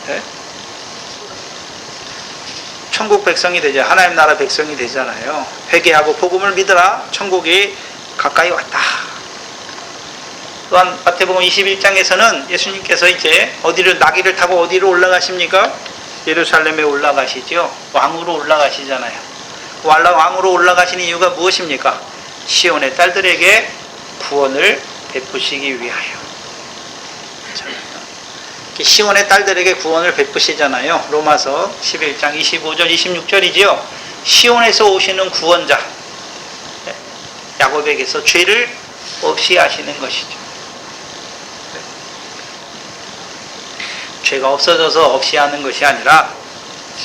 S1: 네? 천국 백성이 되죠. 하나님 나라 백성이 되잖아요. 회개하고 복음을 믿으라, 천국이 가까이 왔다. 또한 마태복음 21장에서는 예수님께서 이제 나귀를 타고 어디로 올라가십니까? 예루살렘에 올라가시죠. 왕으로 올라가시잖아요. 왕으로 올라가시는 이유가 무엇입니까? 시온의 딸들에게 구원을 베푸시기 위하여. 시온의 딸들에게 구원을 베푸시잖아요. 로마서 11장 25절 26절이지요. 시온에서 오시는 구원자, 야곱에게서 죄를 없이 하시는 것이죠. 죄가 없어져서 없이 하는 것이 아니라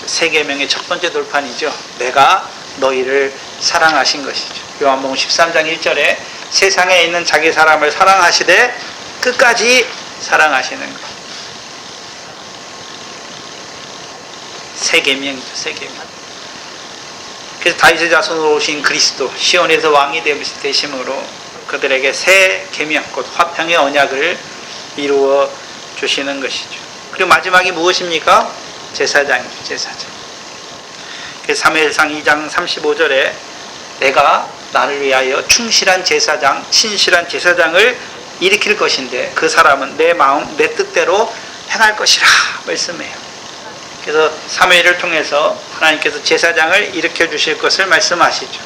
S1: 세 계명의 첫 번째 돌판이죠. 내가 너희를 사랑하신 것이죠. 요한복음 13장 1절에 세상에 있는 자기 사람을 사랑하시되 끝까지 사랑하시는 것. 세 계명이죠. 세 계명. 그래서 다윗의 자손으로 오신 그리스도, 시온에서 왕이 되심으로 그들에게 새 계명, 곧 화평의 언약을 이루어 주시는 것이죠. 그리고 마지막이 무엇입니까? 제사장이죠. 제사장. 그래서 사무엘상 2장 35절에 내가 나를 위하여 충실한 제사장, 신실한 제사장을 일으킬 것인데 그 사람은 내 마음, 내 뜻대로 행할 것이라 말씀해요. 그래서 사무엘을 통해서 하나님께서 제사장을 일으켜 주실 것을 말씀하시죠.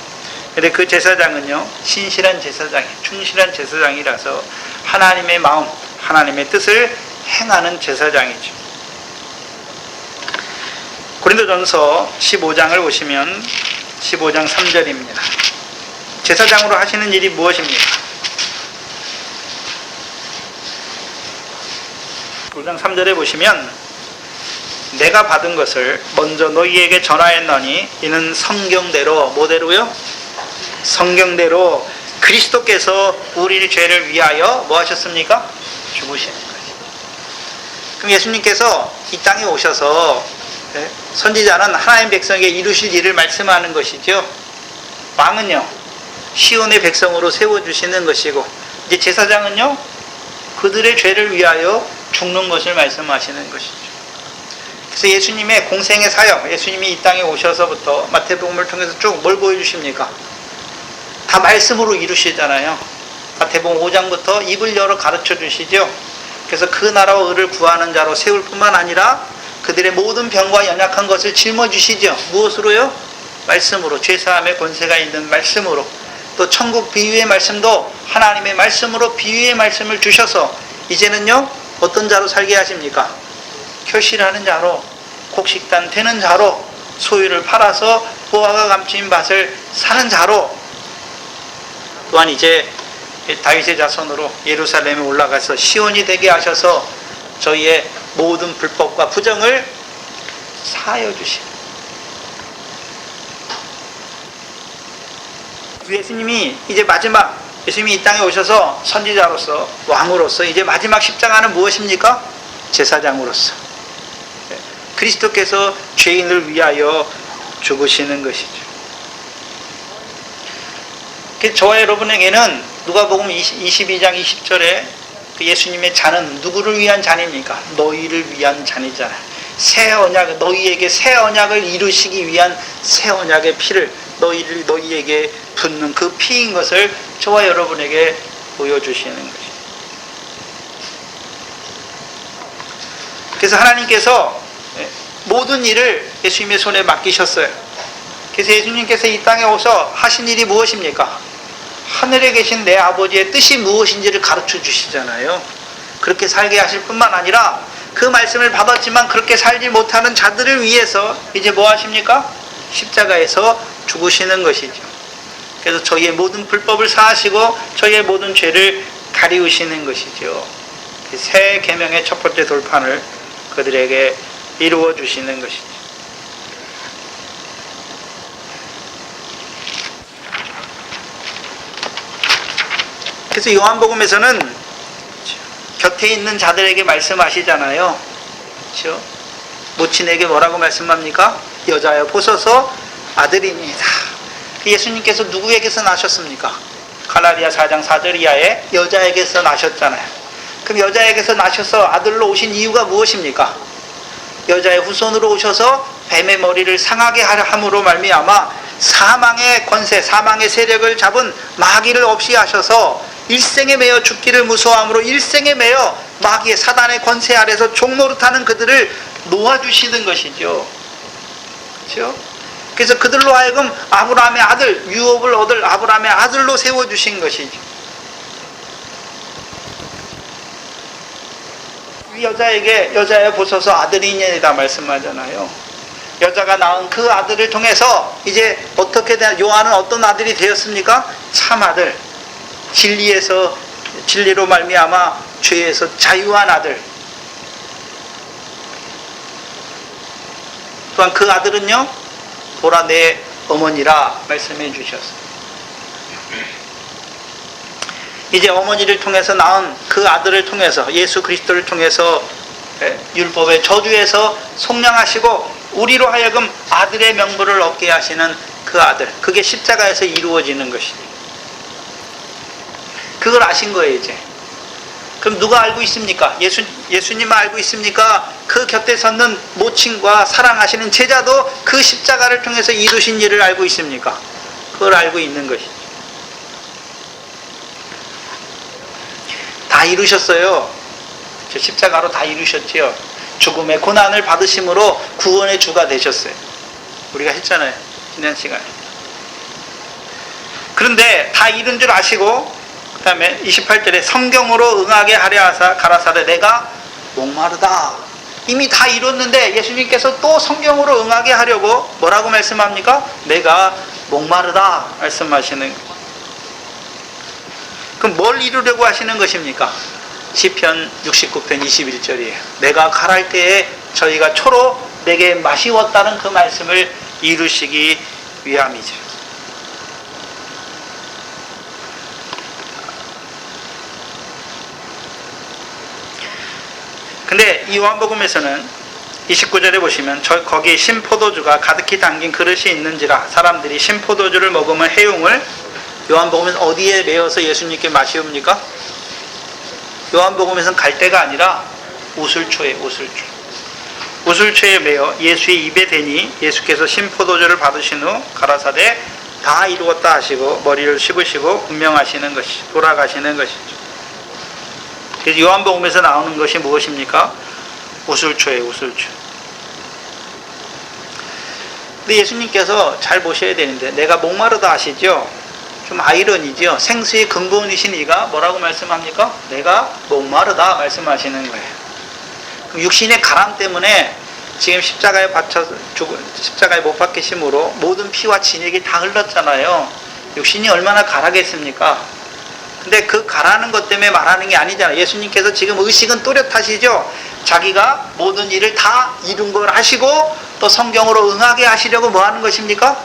S1: 그런데 그 제사장은요, 신실한 제사장이, 충실한 제사장이라서 하나님의 마음, 하나님의 뜻을 행하는 제사장이죠. 고린도전서 15장을 보시면 15장 3절입니다. 제사장으로 하시는 일이 무엇입니까? 5장 3절에 보시면 내가 받은 것을 먼저 너희에게 전하였노니 이는 성경대로 뭐대로요? 성경대로 그리스도께서 우리 죄를 위하여 뭐 하셨습니까? 죽으시는 거죠. 그럼 예수님께서 이 땅에 오셔서 선지자는 하나님 백성에게 이루실 일을 말씀하는 것이죠. 왕은요 시온의 백성으로 세워주시는 것이고 이제 제사장은요 그들의 죄를 위하여 죽는 것을 말씀하시는 것이죠. 그래서 예수님의 공생의 사역, 예수님이 이 땅에 오셔서부터 마태복음을 통해서 쭉 뭘 보여주십니까? 다 말씀으로 이루시잖아요. 마태복음 5장부터 입을 열어 가르쳐 주시죠. 그래서 그 나라와 의를 구하는 자로 세울 뿐만 아니라 그들의 모든 병과 연약한 것을 짊어주시죠. 무엇으로요? 말씀으로. 죄사함의 권세가 있는 말씀으로. 또 천국 비유의 말씀도 하나님의 말씀으로 비유의 말씀을 주셔서 이제는요 어떤 자로 살게 하십니까? 결실하는 자로, 곡식단 되는 자로, 소유를 팔아서 보화가 감춘 밭을 사는 자로, 또한 이제 다윗의 자손으로 예루살렘에 올라가서 시온이 되게 하셔서 저희의 모든 불법과 부정을 사하여 주시고, 예수님이 이제 마지막, 예수님이 이 땅에 오셔서 선지자로서 왕으로서 이제 마지막 십자가는 무엇입니까? 제사장으로서 그리스도께서 죄인을 위하여 죽으시는 것이죠. 저와 여러분에게는 누가복음 22장 20절에 그 예수님의 잔은 누구를 위한 잔입니까? 너희를 위한 잔이잖아요. 새 언약, 너희에게 새 언약을 이루시기 위한 새 언약의 피를 너희에게 붓는 그 피인 것을 저와 여러분에게 보여주시는 것입니다. 그래서 하나님께서 모든 일을 예수님의 손에 맡기셨어요. 그래서 예수님께서 이 땅에 오셔 하신 일이 무엇입니까? 하늘에 계신 내 아버지의 뜻이 무엇인지를 가르쳐 주시잖아요. 그렇게 살게 하실 뿐만 아니라 그 말씀을 받았지만 그렇게 살지 못하는 자들을 위해서 이제 뭐 하십니까? 십자가에서 죽으시는 것이죠. 그래서 저희의 모든 불법을 사하시고 저희의 모든 죄를 가리우시는 것이죠. 새 계명의 첫 번째 돌판을 그들에게 이루어 주시는 것이죠. 그래서 요한복음에서는 곁에 있는 자들에게 말씀하시잖아요. 그렇죠? 모친에게 뭐라고 말씀합니까? 여자여 보소서 아들입니다. 예수님께서 누구에게서 나셨습니까? 갈라디아 4장 4절 이하에 여자에게서 나셨잖아요. 그럼 여자에게서 나셔서 아들로 오신 이유가 무엇입니까? 여자의 후손으로 오셔서 뱀의 머리를 상하게 함으로 말미암아 사망의 권세, 사망의 세력을 잡은 마귀를 없이 하셔서 일생에 매여 죽기를 무서워함으로 일생에 매여 마귀의 사단의 권세 아래서 종노릇하는 그들을 놓아주시는 것이죠. 그렇죠? 그래서 그들로 하여금 아브라함의 아들, 유업을 얻을 아브라함의 아들로 세워주신 것이죠. 여자에 보소서 아들이니이다 말씀하잖아요. 여자가 낳은 그 아들을 통해서 이제 어떻게 요한은 어떤 아들이 되었습니까? 참 아들, 진리로 말미암아 죄에서 자유한 아들. 또한 그 아들은요 보라 내 어머니라 말씀해 주셨어요. 이제 어머니를 통해서 낳은 그 아들을 통해서 예수 그리스도를 통해서 율법의 저주에서 속량하시고 우리로 하여금 아들의 명분을 얻게 하시는 그 아들, 그게 십자가에서 이루어지는 것이죠. 그걸 아신 거예요. 이제 그럼 누가 알고 있습니까? 예수님만 알고 있습니까? 그 곁에 섰는 모친과 사랑하시는 제자도 그 십자가를 통해서 이루신 일을 알고 있습니까? 그걸 알고 있는 것이죠. 다 이루셨어요. 저 십자가로 다 이루셨지요. 죽음의 고난을 받으심으로 구원의 주가 되셨어요. 우리가 했잖아요, 지난 시간에. 그런데 다 이룬 줄 아시고 그 다음에 28절에 성경으로 응하게 하려 하사 가라사대 내가 목마르다. 이미 다 이뤘는데 예수님께서 또 성경으로 응하게 하려고 뭐라고 말씀합니까? 내가 목마르다 말씀하시는 거예요. 그럼 뭘 이루려고 하시는 것입니까? 시편 69편 21절이에요. 내가 가랄 때에 저희가 초로 내게 마시웠다는 그 말씀을 이루시기 위함이죠. 근데 이 요한복음에서는 29절에 보시면 거기 신포도주가 가득히 담긴 그릇이 있는지라 사람들이 신포도주를 먹으면 해용을 요한복음에서 어디에 메어서 예수님께 마시옵니까? 요한복음에서는 갈대가 아니라 우슬초에 우슬초에 메어 예수의 입에 대니 예수께서 신포도주를 받으신 후 가라사대 다 이루었다 하시고 머리를 씹으시고 운명하시는 것이 돌아가시는 것이죠. 그래서 요한복음에서 나오는 것이 무엇입니까? 우슬초예요, 우슬초. 근데 예수님께서 잘 보셔야 되는데 내가 목마르다 하시죠? 좀 아이러니죠. 생수의 근본이신 이가 뭐라고 말씀합니까? 내가 목마르다 말씀하시는 거예요. 그럼 육신의 가람 때문에 지금 십자가에 못 박히심으로 모든 피와 진액이 다 흘렀잖아요. 육신이 얼마나 가라겠습니까? 근데 그 가라는 것 때문에 말하는 게 아니잖아요. 예수님께서 지금 의식은 또렷하시죠. 자기가 모든 일을 다 이룬 걸 하시고 또 성경으로 응하게 하시려고 뭐 하는 것입니까?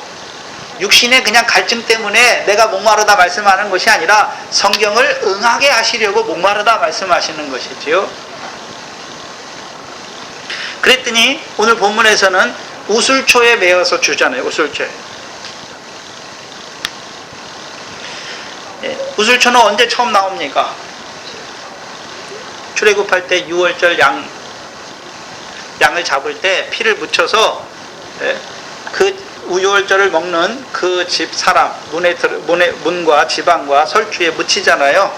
S1: 육신의 그냥 갈증 때문에 내가 목마르다 말씀하는 것이 아니라 성경을 응하게 하시려고 목마르다 말씀하시는 것이지요. 그랬더니 오늘 본문에서는 우슬초에 메어서 주잖아요. 우슬초에. 우슬초는 언제 처음 나옵니까? 출애굽할 때 6월절 양을 잡을 때 피를 묻혀서 그 6월절을 먹는 그 집 사람 문과 지방과 설주에 묻히잖아요.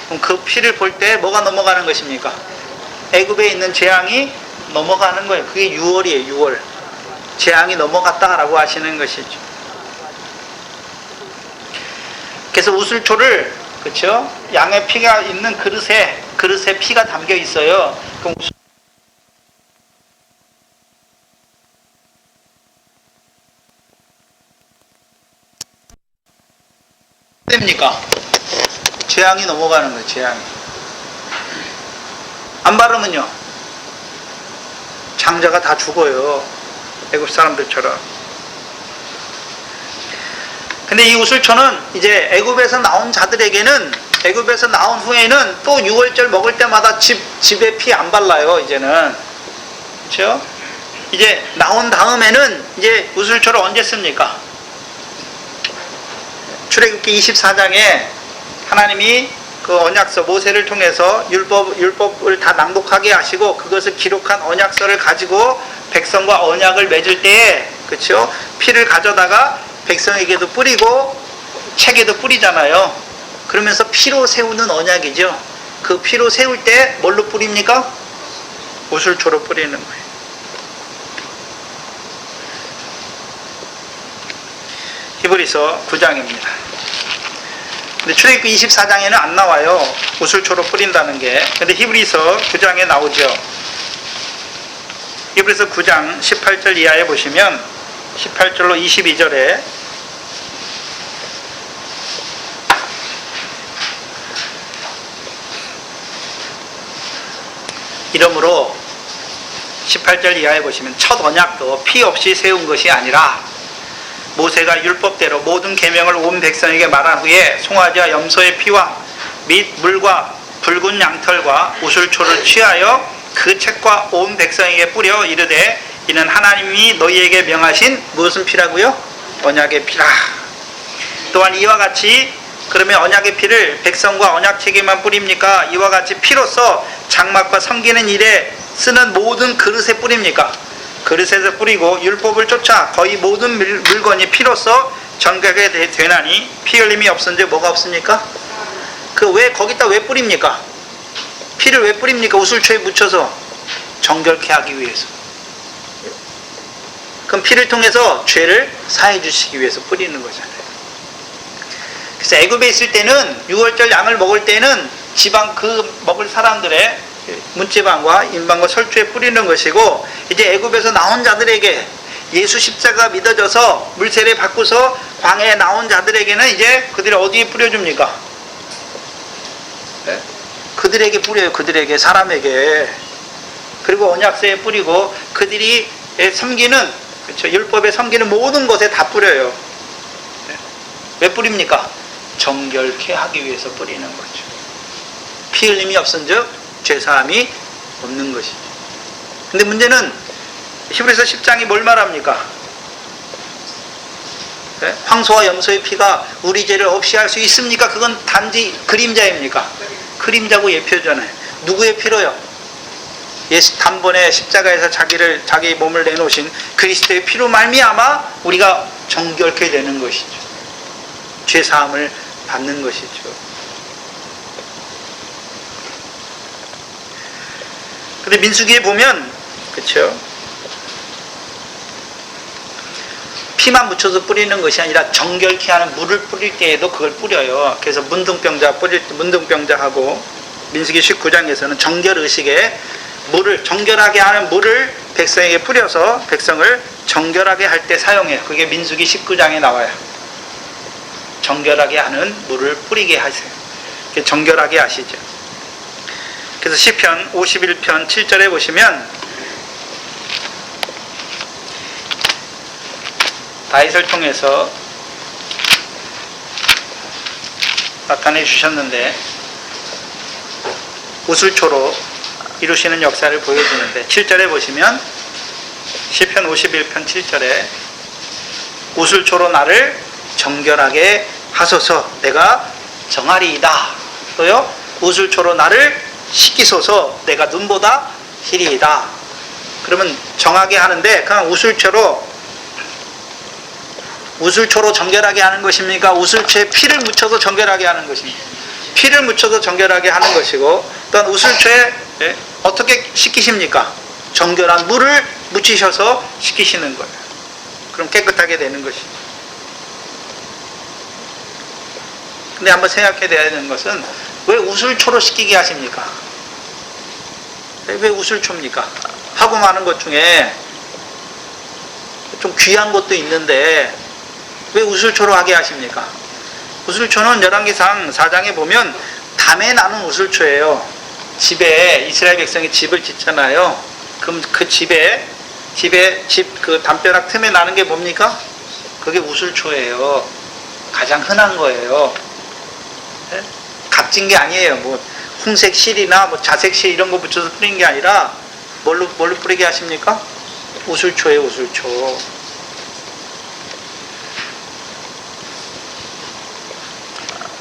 S1: 그럼 그 피를 볼 때 뭐가 넘어가는 것입니까? 애굽에 있는 재앙이 넘어가는 거예요. 그게 6월이에요. 6월. 재앙이 넘어갔다라고 하시는 것이죠. 그래서 우슬초를 그렇죠? 양의 피가 있는 그릇에 피가 담겨 있어요. 그럼 됩니까? 재앙이 넘어가는 거예요. 재앙이. 안 바르면요. 장자가 다 죽어요. 애굽 사람들처럼. 근데 이 우슬초는 이제 애굽에서 나온 자들에게는 애굽에서 나온 후에는 또 6월절 먹을 때마다 집에 피 안 발라요. 이제는. 그렇죠? 이제 나온 다음에는 이제 우슬초를 언제 씁니까? 출애굽기 24장에 하나님이 그 언약서 모세를 통해서 율법을 다 낭독하게 하시고 그것을 기록한 언약서를 가지고 백성과 언약을 맺을 때에 그렇죠? 피를 가져다가 백성에게도 뿌리고 책에도 뿌리잖아요. 그러면서 피로 세우는 언약이죠. 그 피로 세울 때 뭘로 뿌립니까? 우슬초로 뿌리는 거예요. 히브리서 9장입니다. 근데 출애굽기 24장에는 안 나와요. 우슬초로 뿌린다는 게. 근데 히브리서 9장에 나오죠. 히브리서 9장 18절 이하에 보시면 18절로 22절에 이러므로 18절 이하에 보시면 첫 언약도 피 없이 세운 것이 아니라 모세가 율법대로 모든 계명을 온 백성에게 말한 후에 송아지와 염소의 피와 및 물과 붉은 양털과 우슬초를 취하여 그 책과 온 백성에게 뿌려 이르되 이는 하나님이 너희에게 명하신 무슨 피라고요? 언약의 피라. 또한 이와 같이 그러면 언약의 피를 백성과 언약책에만 뿌립니까? 이와 같이 피로써 장막과 섬기는 일에 쓰는 모든 그릇에 뿌립니까? 그릇에서 뿌리고 율법을 쫓아 거의 모든 물건이 피로써 정결하게 되나니 피 흘림이 없은데 뭐가 없습니까? 거기다 왜 뿌립니까? 피를 왜 뿌립니까? 우슬초에 묻혀서 정결케 하기 위해서. 그럼 피를 통해서 죄를 사해 주시기 위해서 뿌리는 거잖아요. 그래서 애굽에 있을 때는 6월절 양을 먹을 때는 지방 먹을 사람들의 문지방과 인방과 설주에 뿌리는 것이고 이제 애굽에서 나온 자들에게 예수 십자가 믿어져서 물세례 받고서 광야에 나온 자들에게는 이제 그들이 어디에 뿌려줍니까? 네? 그들에게 뿌려요. 그들에게, 사람에게. 그리고 언약서에 뿌리고 그들이 섬기는, 그렇죠, 율법에 섬기는 모든 것에 다 뿌려요. 왜 뿌립니까? 정결케 하기 위해서 뿌리는 거죠. 피 흘림이 없은즉 죄사함이 없는 것이죠. 근데 문제는 히브리서 10장이 뭘 말합니까? 네? 황소와 염소의 피가 우리 죄를 없이 할 수 있습니까? 그건 단지 그림자입니까? 그림자고 예표잖아요. 누구의 피로요? 예수 단번에 십자가에서 자기 몸을 내놓으신 그리스도의 피로 말미암아 우리가 정결케 되는 것이죠. 죄 사함을 받는 것이죠. 근데 민수기에 보면, 그렇죠, 피만 묻혀서 뿌리는 것이 아니라 정결케 하는 물을 뿌릴 때에도 그걸 뿌려요. 그래서 문둥병자 뿌릴 때 문둥병자하고, 민수기 19장에서는 정결의식에 물을, 정결하게 하는 물을 백성에게 뿌려서 백성을 정결하게 할 때 사용해요. 그게 민수기 19장에 나와요. 정결하게 하는 물을 뿌리게 하세요. 정결하게 하시죠. 그래서 시편 51편 7절에 보시면 다윗을 통해서 나타내 주셨는데 우슬초로 이루시는 역사를 보여주는데, 7절에 보시면 시편 51편 7절에 우슬초로 나를 정결하게 하소서 내가 정하리이다. 또요, 우슬초로 나를 씻기소서 내가 눈보다 희리이다. 그러면 정하게 하는데 그냥 우슬초로 정결하게 하는 것입니까? 우슬초에 피를 묻혀서 정결하게 하는 것입니까? 피를 묻혀서 정결하게 하는 것이고, 또한 우슬초에 어떻게 씻기십니까? 정결한 물을 묻히셔서 씻기시는 거예요. 그럼 깨끗하게 되는 것이죠. 근데 한번 생각해야 되는 것은 왜 우슬초로 씻기게 하십니까? 왜 우슬초입니까? 하고 많은 것 중에 좀 귀한 것도 있는데 왜 우슬초로 하게 하십니까? 우슬초는 열왕기상 4장에 보면 담에 나는 우슬초예요. 집에 이스라엘 백성이 집을 짓잖아요. 그럼 그 집에 그 담벼락 틈에 나는 게 뭡니까? 그게 우슬초예요. 가장 흔한 거예요. 네? 값진 게 아니에요. 뭐 홍색 실이나 뭐 자색 실 이런 거 붙여서 뿌리는 게 아니라 뭘로 뿌리게 하십니까? 우슬초예요, 우슬초.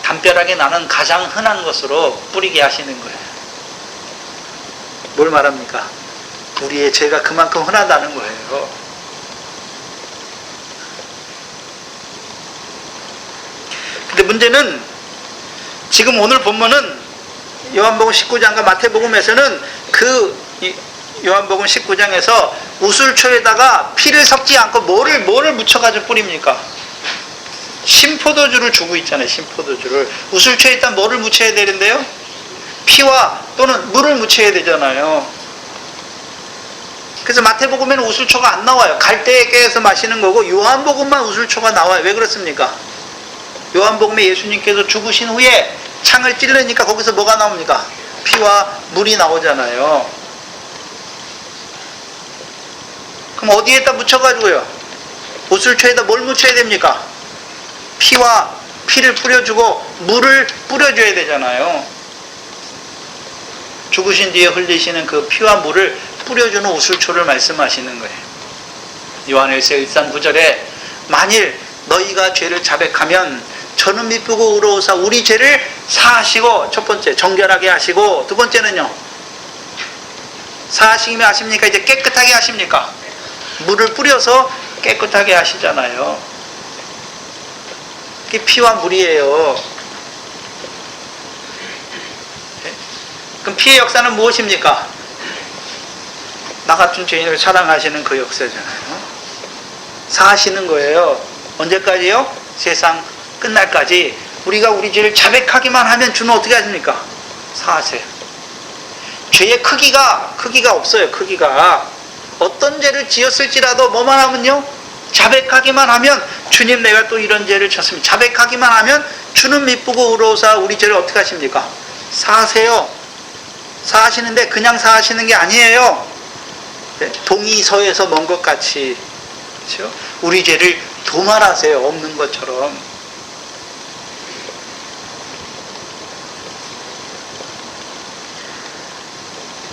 S1: 담벼락에 나는 가장 흔한 것으로 뿌리게 하시는 거예요. 뭘 말합니까? 우리의 죄가 그만큼 흔하다는 거예요. 근데 문제는 지금 오늘 본문은 요한복음 19장과 마태복음에서는 요한복음 19장에서 우슬초에다가 피를 섞지 않고 뭐를 묻혀가지고 뿌립니까? 신포도주를 주고 있잖아요. 신포도주를. 우슬초에 일단 뭐를 묻혀야 되는데요? 피와 또는 물을 묻혀야 되잖아요. 그래서 마태복음에는 우슬초가 안 나와요. 갈대에 깨서 마시는 거고 요한복음만 우슬초가 나와요. 왜 그렇습니까? 요한복음에 예수님께서 죽으신 후에 창을 찔르니까 거기서 뭐가 나옵니까? 피와 물이 나오잖아요. 그럼 어디에다 묻혀가지고요? 우슬초에다 뭘 묻혀야 됩니까? 피를 뿌려주고 물을 뿌려줘야 되잖아요. 죽으신 뒤에 흘리시는 그 피와 물을 뿌려주는 우슬초를 말씀하시는 거예요. 요한일서 1장 9절에 만일 너희가 죄를 자백하면 저는 미쁘고 의로우사 우리 죄를 사하시고, 첫 번째 정결하게 하시고, 두 번째는요, 사하시기만 하십니까? 이제 깨끗하게 하십니까? 물을 뿌려서 깨끗하게 하시잖아요. 그게 피와 물이에요. 그럼 피의 역사는 무엇입니까? 나 같은 죄인을 사랑하시는 그 역사잖아요. 사하시는 거예요. 언제까지요? 세상 끝날까지. 우리가 우리 죄를 자백하기만 하면 주는 어떻게 하십니까? 사하세요. 죄의 크기가 없어요. 크기가. 어떤 죄를 지었을지라도 뭐만 하면요? 자백하기만 하면 주님 내가 또 이런 죄를 졌습니다. 자백하기만 하면 주는 미쁘고 의로우사 우리 죄를 어떻게 하십니까? 사하세요. 사하시는데 그냥 사하시는 게 아니에요. 동이 서에서 먼 것 같이, 그렇죠? 우리 죄를 도말하세요. 없는 것처럼.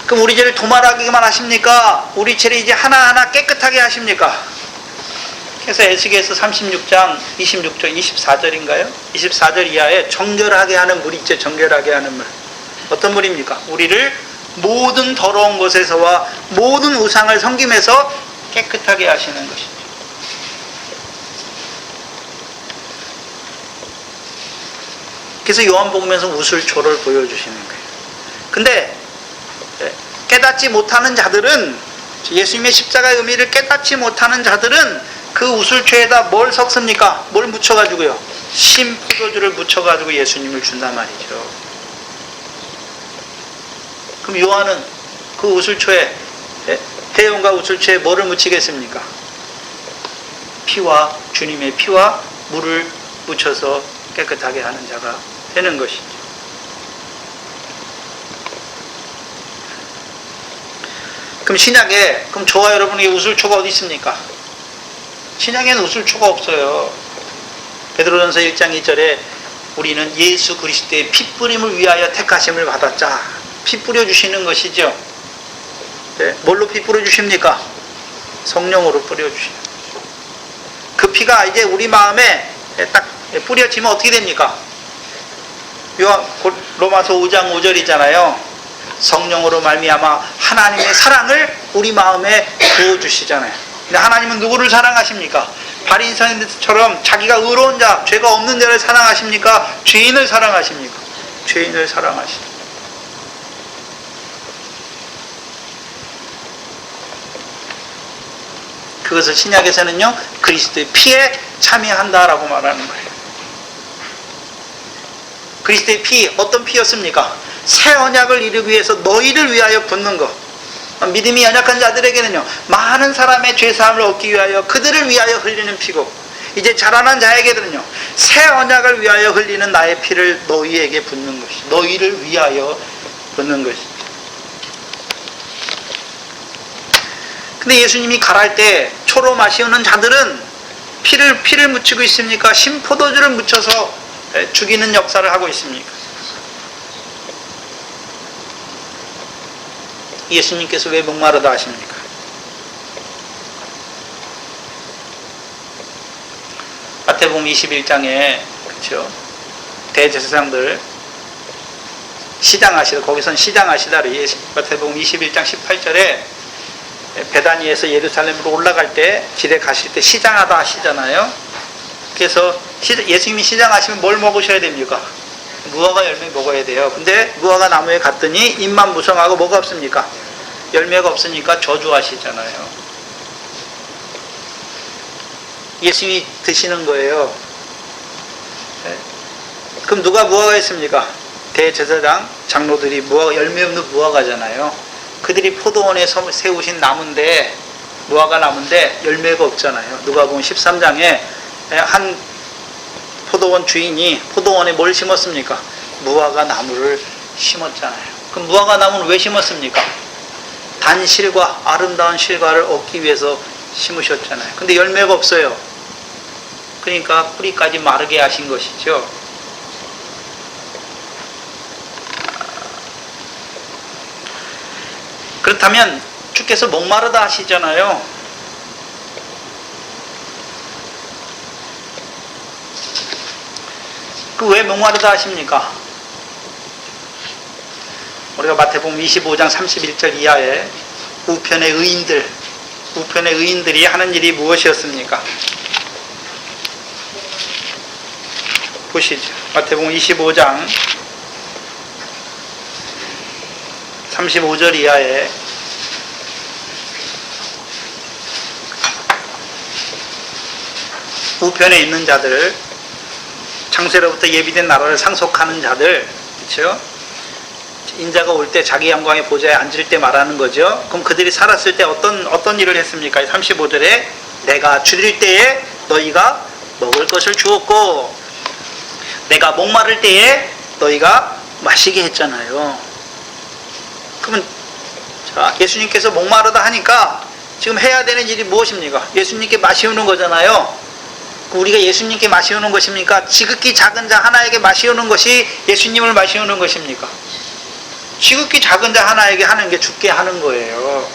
S1: 그럼 우리 죄를 도말하기만 하십니까? 우리 죄를 이제 하나하나 깨끗하게 하십니까? 그래서 에스겔서 36장 26절 24절인가요? 24절 이하에 정결하게 하는 물이 있죠. 정결하게 하는 물. 어떤 물입니까? 우리를 모든 더러운 것에서와 모든 우상을 섬김에서 깨끗하게 하시는 것이죠. 그래서 요한복음에서 우슬초를 보여주시는 거예요. 근데 깨닫지 못하는 자들은, 예수님의 십자가의 의미를 깨닫지 못하는 자들은 그 우슬초에다 뭘 섞습니까? 뭘 묻혀가지고요? 신포도주를 묻혀가지고 예수님을 준단 말이죠. 그럼 요한은 그 우슬초에, 해용과 우슬초에 뭐를 묻히겠습니까? 피와, 주님의 피와 물을 묻혀서 깨끗하게 하는 자가 되는 것이죠. 그럼 신약에, 그럼 저와 여러분에게 우슬초가 어디 있습니까? 신약에는 우슬초가 없어요. 베드로전서 1장 2절에 우리는 예수 그리스도의 핏뿌림을 위하여 택하심을 받았자. 피 뿌려주시는 것이죠. 네? 뭘로 피 뿌려주십니까? 성령으로 뿌려주시는. 그 피가 이제 우리 마음에 딱 뿌려지면 어떻게 됩니까? 로마서 5장 5절이잖아요. 성령으로 말미암아 하나님의 사랑을 우리 마음에 부어주시잖아요. 근데 하나님은 누구를 사랑하십니까? 바리새인들처럼 자기가 의로운 자, 죄가 없는 자를 사랑하십니까? 죄인을 사랑하십니까? 죄인을 사랑하십니까? 그것을 신약에서는요, 그리스도의 피에 참여한다라고 말하는 거예요. 그리스도의 피, 어떤 피였습니까? 새 언약을 이루기 위해서 너희를 위하여 붓는 것. 믿음이 연약한 자들에게는요, 많은 사람의 죄사함을 얻기 위하여 그들을 위하여 흘리는 피고, 이제 자라난 자에게는요, 새 언약을 위하여 흘리는 나의 피를 너희에게 붓는 것이, 너희를 위하여 붓는 것이. 근데 예수님이 가랄 때 초로 마시는 자들은 피를 묻히고 있습니까? 신포도주를 묻혀서 죽이는 역사를 하고 있습니까? 예수님께서 왜 목마르다 하십니까? 마태복음 21장에, 그렇죠? 대제사장들 시장하시다, 거기선 시장하시다를, 마태복음 21장 18절에 베다니에서 예루살렘으로 올라갈 때, 길에 가실 때 시장하다 하시잖아요. 그래서 예수님이 시장하시면 뭘 먹으셔야 됩니까? 무화과 열매 먹어야 돼요. 근데 무화과 나무에 갔더니 잎만 무성하고 뭐가 없습니까? 열매가 없으니까 저주하시잖아요. 예수님이 드시는 거예요. 네? 그럼 누가 무화과 했습니까? 대제사장 장로들이 열매 없는 무화과잖아요. 그들이 포도원에 세우신 나무인데, 무화과 나무인데 열매가 없잖아요. 누가복음 13장에 한 포도원 주인이 포도원에 뭘 심었습니까? 무화과 나무를 심었잖아요. 그럼 무화과 나무는 왜 심었습니까? 단실과 아름다운 실과를 얻기 위해서 심으셨잖아요. 근데 열매가 없어요. 그러니까 뿌리까지 마르게 하신 것이죠. 그렇다면 주께서 목마르다 하시잖아요. 그 왜 목마르다 하십니까? 우리가 마태복음 25장 31절 이하에 우편의 의인들이 하는 일이 무엇이었습니까? 보시죠. 마태복음 25장 35절 이하에 우편에 있는 자들, 창세로부터 예비된 나라를 상속하는 자들, 그렇죠? 인자가 올 때 자기 영광의 보좌에 앉을 때 말하는 거죠. 그럼 그들이 살았을 때 어떤 일을 했습니까? 35절에 내가 줄일 때에 너희가 먹을 것을 주었고 내가 목마를 때에 너희가 마시게 했잖아요. 그러면 자, 예수님께서 목마르다 하니까 지금 해야 되는 일이 무엇입니까? 예수님께 마시우는 거잖아요. 우리가 예수님께 마시우는 것입니까? 지극히 작은 자 하나에게 마시우는 것이 예수님을 마시우는 것입니까? 지극히 작은 자 하나에게 하는 게 죽게 하는 거예요.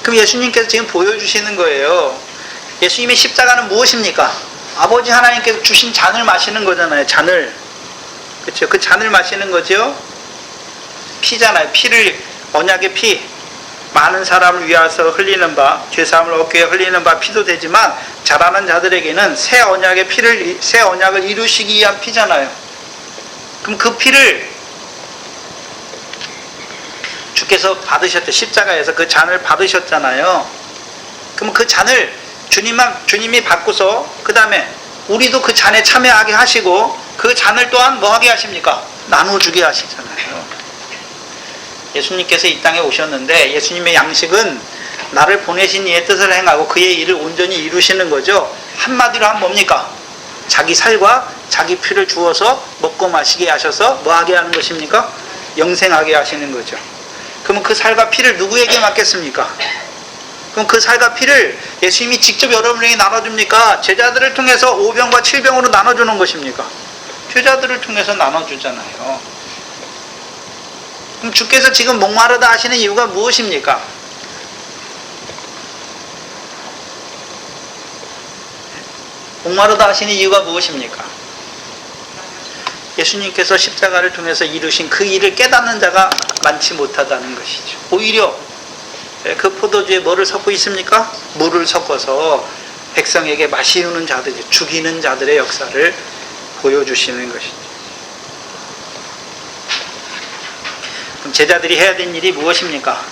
S1: 그럼 예수님께서 지금 보여주시는 거예요. 예수님의 십자가는 무엇입니까? 아버지 하나님께서 주신 잔을 마시는 거잖아요. 잔을. 그렇죠? 그 잔을 마시는 거죠. 피잖아요. 피를, 언약의 피, 많은 사람을 위하여 흘리는 바, 죄사함을 얻기 위해 흘리는 바 피도 되지만 자라는 자들에게는 새 언약의 피를, 새 언약을 이루시기 위한 피잖아요. 그럼 그 피를 주께서 받으셨죠. 십자가에서 그 잔을 받으셨잖아요. 그럼 그 잔을 주님이 받고서 그 다음에 우리도 그 잔에 참여하게 하시고 그 잔을 또한 뭐 하게 하십니까? 나눠주게 하시잖아요. 예수님께서 이 땅에 오셨는데 예수님의 양식은 나를 보내신 이의 뜻을 행하고 그의 일을 온전히 이루시는 거죠. 한마디로 하면 뭡니까? 자기 살과 자기 피를 주어서 먹고 마시게 하셔서 뭐 하게 하는 것입니까? 영생하게 하시는 거죠. 그러면 그 살과 피를 누구에게 맡겠습니까? 그럼 그 살과 피를 예수님이 직접 여러분에게 나눠줍니까? 제자들을 통해서 5병과 7병으로 나눠주는 것입니까? 제자들을 통해서 나눠주잖아요. 그럼 주께서 지금 목마르다 하시는 이유가 무엇입니까? 목마르다 하시는 이유가 무엇입니까? 예수님께서 십자가를 통해서 이루신 그 일을 깨닫는 자가 많지 못하다는 것이죠. 오히려 그 포도주에 뭐를 섞고 있습니까? 물을 섞어서 백성에게 마시우는 자들, 죽이는 자들의 역사를 보여주시는 것이죠. 그럼 제자들이 해야 될 일이 무엇입니까?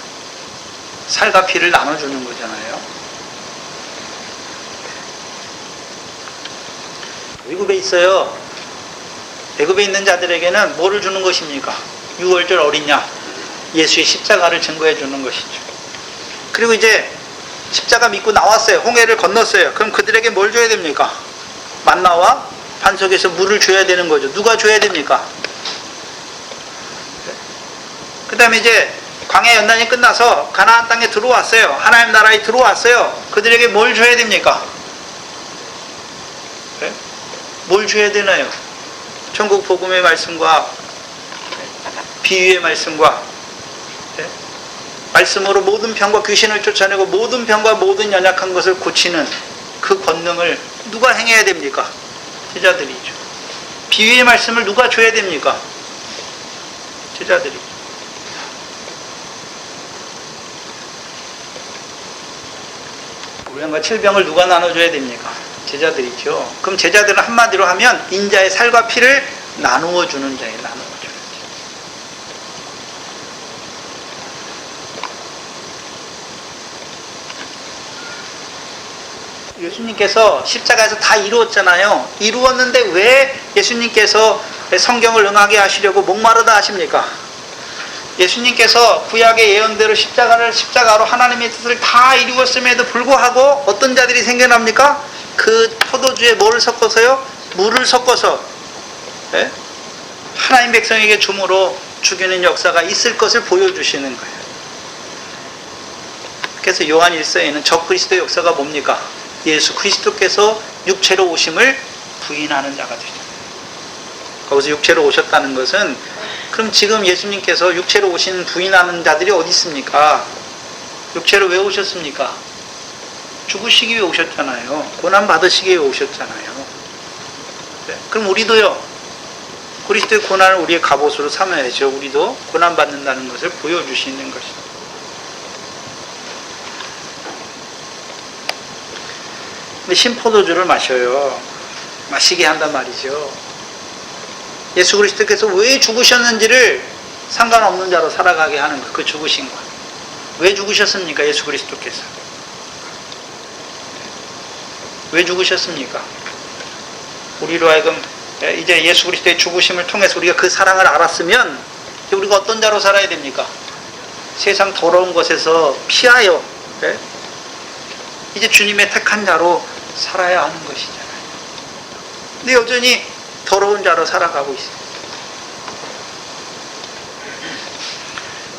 S1: 살과 피를 나눠주는 거잖아요. 애굽에 있어요. 애굽에 있는 자들에게는 뭐를 주는 것입니까? 유월절 어린 양, 예수의 십자가를 증거해 주는 것이죠. 그리고 이제 십자가 믿고 나왔어요. 홍해를 건넜어요. 그럼 그들에게 뭘 줘야 됩니까? 만나와 반석에서 물을 줘야 되는 거죠. 누가 줘야 됩니까? 그 다음에 이제 광야 연단이 끝나서 가나안 땅에 들어왔어요. 하나님 나라에 들어왔어요. 그들에게 뭘 줘야 됩니까? 네? 뭘 줘야 되나요? 천국 복음의 말씀과 비유의 말씀과 말씀으로 모든 병과 귀신을 쫓아내고 모든 병과 모든 연약한 것을 고치는 그 권능을 누가 행해야 됩니까? 제자들이죠. 비유의 말씀을 누가 줘야 됩니까? 제자들이죠. 우량과 7병을 누가 나눠줘야 됩니까? 제자들이죠. 그럼 제자들은 한마디로 하면 인자의 살과 피를 나누어 주는 자예요. 나누어 주는 자. 예수님께서 십자가에서 다 이루었잖아요. 이루었는데 왜 예수님께서 성경을 응하게 하시려고 목마르다 하십니까? 예수님께서 구약의 예언대로 십자가로 하나님의 뜻을 다 이루었음에도 불구하고 어떤 자들이 생겨납니까? 그 포도주에 뭐를 섞어서요? 물을 섞어서 하나님 백성에게 줌으로 죽이는 역사가 있을 것을 보여주시는 거예요. 그래서 요한 1서에는 적그리스도의 역사가 뭡니까? 예수 그리스도께서 육체로 오심을 부인하는 자가 되잖아요. 거기서 육체로 오셨다는 것은 그럼 지금 예수님께서 육체로 오신 부인하는 자들이 어디 있습니까? 육체로 왜 오셨습니까? 죽으시기 위해 오셨잖아요. 고난 받으시기 위해 오셨잖아요. 네? 그럼 우리도요. 그리스도의 고난을 우리의 갑옷으로 삼아야죠. 우리도 고난 받는다는 것을 보여주시는 것입니다. 근데 신포도주를 마셔요. 마시게 한단 말이죠. 예수 그리스도께서 왜 죽으셨는지를 상관없는 자로 살아가게 하는 것, 그 죽으신 것. 왜 죽으셨습니까? 예수 그리스도께서. 왜 죽으셨습니까? 우리로 하여금 이제 예수 그리스도의 죽으심을 통해서 우리가 그 사랑을 알았으면 이제 우리가 어떤 자로 살아야 됩니까? 세상 더러운 것에서 피하여 이제 주님의 택한 자로 살아야 하는 것이잖아요. 근데 여전히 더러운 자로 살아가고 있어요.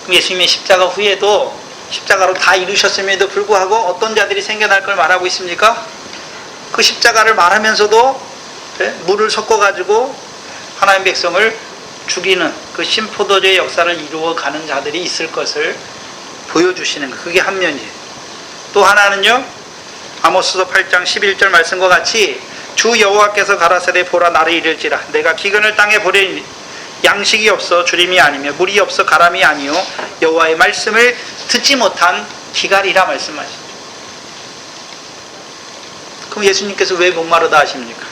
S1: 예수님의 십자가 후에도 십자가로 다 이루셨음에도 불구하고 어떤 자들이 생겨날 걸 말하고 있습니까? 그 십자가를 말하면서도 물을 섞어가지고 하나님 백성을 죽이는 그 신포도주의 역사를 이루어가는 자들이 있을 것을 보여주시는 것. 그게 한 면이에요. 또 하나는요, 아모스서 8장 11절 말씀과 같이 주 여호와께서 가라사대 보라 나를 이를지라 내가 기근을 땅에 보내니 양식이 없어 주림이 아니며 물이 없어 가람이 아니요 여호와의 말씀을 듣지 못한 기갈이라 말씀하시죠. 그럼 예수님께서 왜 목마르다 하십니까?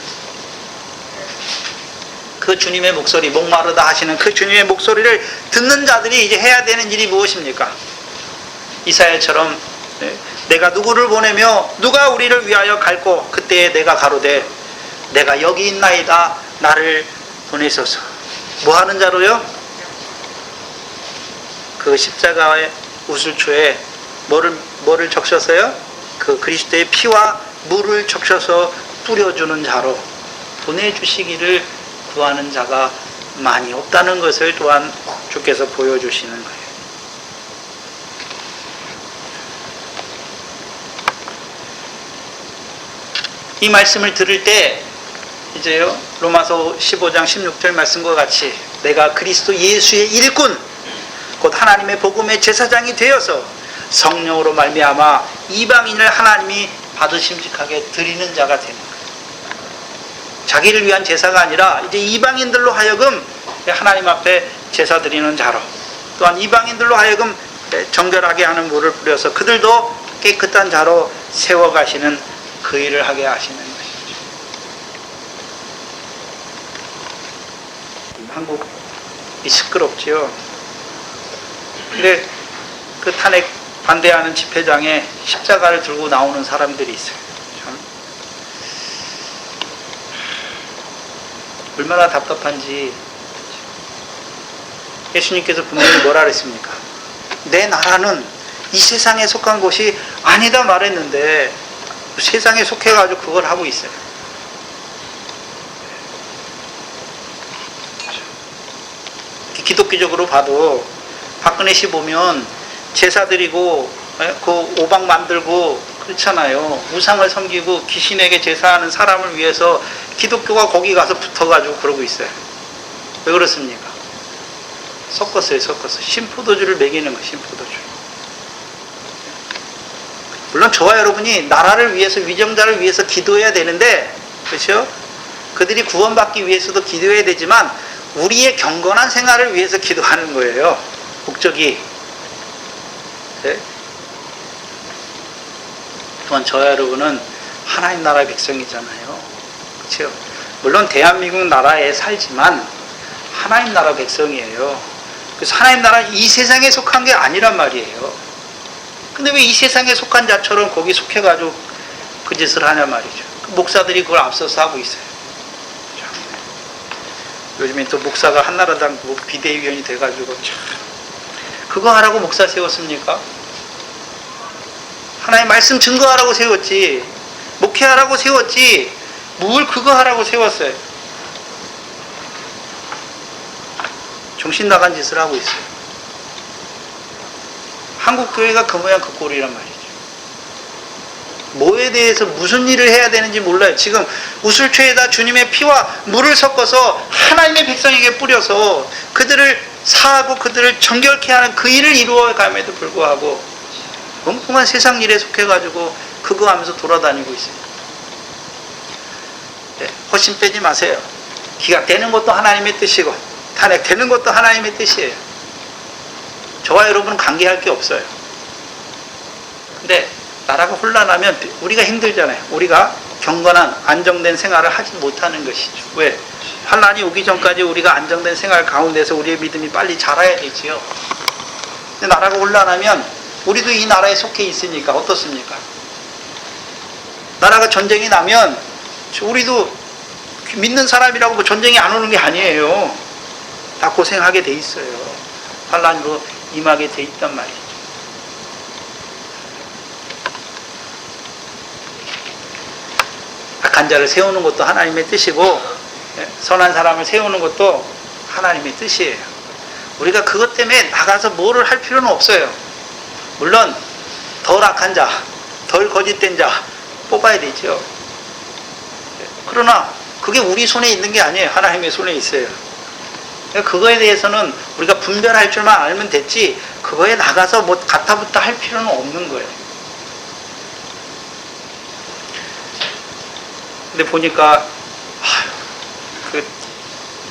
S1: 그 주님의 목소리, 목마르다 하시는 그 주님의 목소리를 듣는 자들이 이제 해야 되는 일이 무엇입니까? 이사야처럼 내가 누구를 보내며 누가 우리를 위하여 갈고 그때에 내가 가로되 내가 여기 있나이다 나를 보내소서. 뭐 하는 자로요? 그 십자가의 우슬초에 뭐를 적셔서요? 그 그리스도의 피와 물을 적셔서 뿌려주는 자로 보내주시기를 구하는 자가 많이 없다는 것을 또한 주께서 보여주시는 거예요. 이 말씀을 들을 때 이제요 로마서 15장 16절 말씀과 같이 내가 그리스도 예수의 일꾼 곧 하나님의 복음의 제사장이 되어서 성령으로 말미암아 이방인을 하나님이 받으심직하게 드리는 자가 되는 거예요. 자기를 위한 제사가 아니라 이제 이방인들로 하여금 하나님 앞에 제사 드리는 자로 또한 이방인들로 하여금 정결하게 하는 물을 뿌려서 그들도 깨끗한 자로 세워가시는 그 일을 하게 하시는 것이죠. 한국이 시끄럽지요. 근데 그 탄핵 반대하는 집회장에 십자가를 들고 나오는 사람들이 있어요. 참 얼마나 답답한지. 예수님께서 분명히 뭐라 그랬습니까? 내 나라는 이 세상에 속한 것이 아니다 말했는데 세상에 속해가지고 그걸 하고 있어요. 기독교적으로 봐도 박근혜 씨 보면 제사 드리고 그 오방 만들고 그렇잖아요. 우상을 섬기고 귀신에게 제사하는 사람을 위해서 기독교가 거기 가서 붙어가지고 그러고 있어요. 왜 그렇습니까? 섞었어요. 신포도주를 먹이는 거, 신포도주. 물론 저와 여러분이 나라를 위해서, 위정자를 위해서 기도해야 되는데, 그렇죠? 그들이 구원받기 위해서도 기도해야 되지만 우리의 경건한 생활을 위해서 기도하는 거예요. 목적이. 네? 또한 저와 여러분은 하나님 나라의 백성이잖아요. 그렇죠? 물론 대한민국 나라에 살지만 하나님 나라 백성이에요. 그래서 하나님 나라는 이 세상에 속한 게 아니란 말이에요. 근데 왜 이 세상에 속한 자처럼 거기 속해가지고 그 짓을 하냐 말이죠. 그 목사들이 그걸 앞서서 하고 있어요. 요즘에 또 목사가 한나라당 비대위원이 돼가지고 참 그거 하라고 목사 세웠습니까? 하나님 말씀 증거하라고 세웠지, 목회하라고 세웠지, 뭘 그거 하라고 세웠어요. 정신 나간 짓을 하고 있어요. 한국 교회가 그 모양 그 꼴이란 말이죠. 뭐에 대해서 무슨 일을 해야 되는지 몰라요. 지금 우슬초에다 주님의 피와 물을 섞어서 하나님의 백성에게 뿌려서 그들을 사하고 그들을 정결케 하는 그 일을 이루어감에도 불구하고 엉뚱한 세상 일에 속해가지고 그거 하면서 돌아다니고 있어요. 네, 허심 빼지 마세요. 기각되는 것도 하나님의 뜻이고 탄핵되는 것도 하나님의 뜻이에요. 저와 여러분은 관계할 게 없어요. 근데 나라가 혼란하면 우리가 힘들잖아요. 우리가 경건한 안정된 생활을 하지 못하는 것이죠. 왜? 환란이 오기 전까지 우리가 안정된 생활 가운데서 우리의 믿음이 빨리 자라야 되지요. 근데 나라가 혼란하면 우리도 이 나라에 속해 있으니까 어떻습니까? 나라가 전쟁이 나면 우리도 믿는 사람이라고 뭐 전쟁이 안 오는 게 아니에요. 다 고생하게 돼 있어요. 환란으로 임하게 돼 있단 말이죠. 악한 자를 세우는 것도 하나님의 뜻이고 선한 사람을 세우는 것도 하나님의 뜻이에요. 우리가 그것 때문에 나가서 뭐를 할 필요는 없어요. 물론 덜 악한 자, 덜 거짓된 자 뽑아야 되죠. 그러나 그게 우리 손에 있는 게 아니에요. 하나님의 손에 있어요. 그거에 대해서는 우리가 분별할 줄만 알면 됐지, 그거에 나가서 뭐 가타부타 할 필요는 없는 거예요. 근데 보니까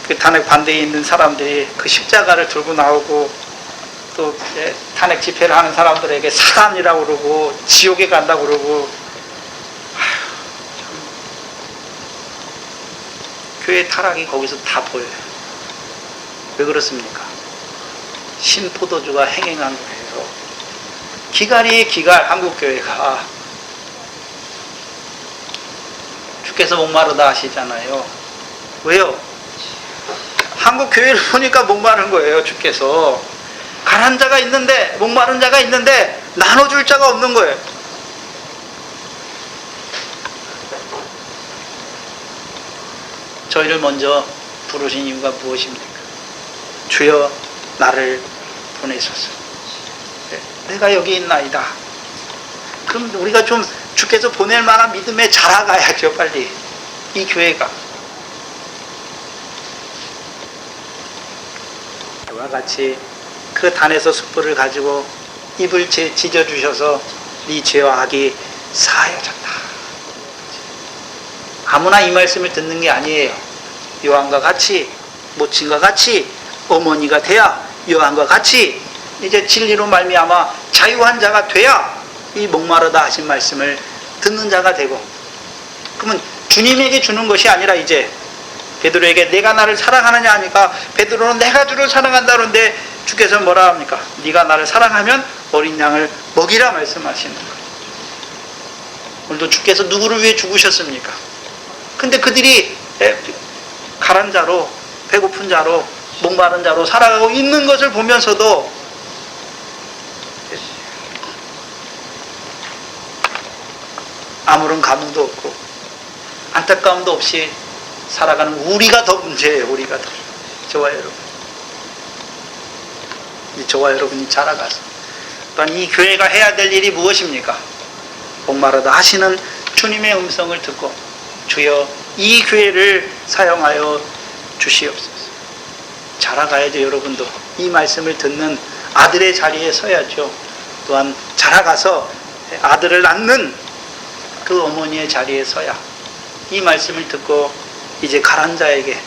S1: 그 탄핵 반대에 있는 사람들이 그 십자가를 들고 나오고, 또 탄핵 집회를 하는 사람들에게 사단이라고 그러고 지옥에 간다고 그러고, 교회 타락이 거기서 다 보여요. 왜 그렇습니까? 신포도주가 행행한 거예요. 기갈이에요, 기갈. 한국교회가 주께서 목마르다 하시잖아요. 왜요? 한국교회를 보니까 목마른 거예요. 주께서 가난 자가 있는데, 목마른 자가 있는데 나눠줄 자가 없는 거예요. 저희를 먼저 부르신 이유가 무엇입니까? 주여 나를 보내소서. 내가 여기 있나이다. 그럼 우리가 좀 주께서 보낼 만한 믿음에 자라가야죠. 빨리 이 교회가. 이와 같이 그 단에서 숯불을 가지고 입을 찢어주셔서 네 죄와 악이 사하여졌다. 아무나 이 말씀을 듣는 게 아니에요. 요한과 같이, 모친과 같이, 어머니가 돼야, 요한과 같이 이제 진리로 말미암아 자유한 자가 돼야 이 목마르다 하신 말씀을 듣는 자가 되고, 그러면 주님에게 주는 것이 아니라 이제 베드로에게 내가 나를 사랑하느냐 하니까 베드로는 내가 주를 사랑한다는데 주께서 뭐라 합니까? 네가 나를 사랑하면 어린 양을 먹이라 말씀하시는 거예요. 오늘도 주께서 누구를 위해 죽으셨습니까? 근데 그들이 가난 자로, 배고픈 자로, 목마른 자로 살아가고 있는 것을 보면서도 아무런 감흥도 없고 안타까움도 없이 살아가는 우리가 더 문제예요. 우리가 더. 저와 여러분, 저와 여러분이 자라가서 또한 이 교회가 해야 될 일이 무엇입니까? 목마르다 하시는 주님의 음성을 듣고 주여 이 교회를 사용하여 주시옵소서. 자라가야죠. 여러분도 이 말씀을 듣는 아들의 자리에 서야죠. 또한 자라가서 아들을 낳는 그 어머니의 자리에 서야 이 말씀을 듣고 이제 가난 자에게,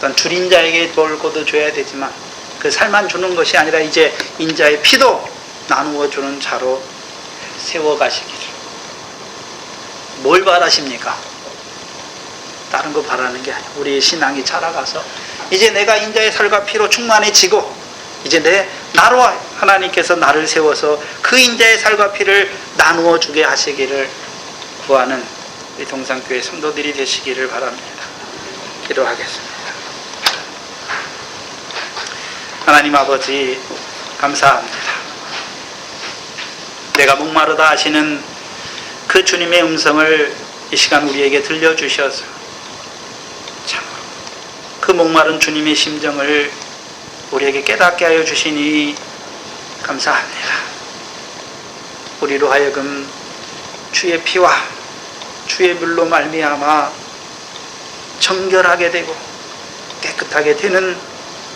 S1: 또한 줄인 자에게 돌고도 줘야 되지만 그 살만 주는 것이 아니라 이제 인자의 피도 나누어 주는 자로 세워가시기를. 뭘 바라십니까? 다른 거 바라는 게 아니에요. 우리의 신앙이 자라가서 이제 내가 인자의 살과 피로 충만해지고 이제 나로 하나님께서 나를 세워서 그 인자의 살과 피를 나누어 주게 하시기를 구하는 우리 동산교회 성도들이 되시기를 바랍니다. 기도하겠습니다. 하나님 아버지 감사합니다. 내가 목마르다 하시는 그 주님의 음성을 이 시간 우리에게 들려주셔서 참 그 목마른 주님의 심정을 우리에게 깨닫게 하여 주시니 감사합니다. 우리로 하여금 주의 피와 주의 물로 말미암아 정결하게 되고 깨끗하게 되는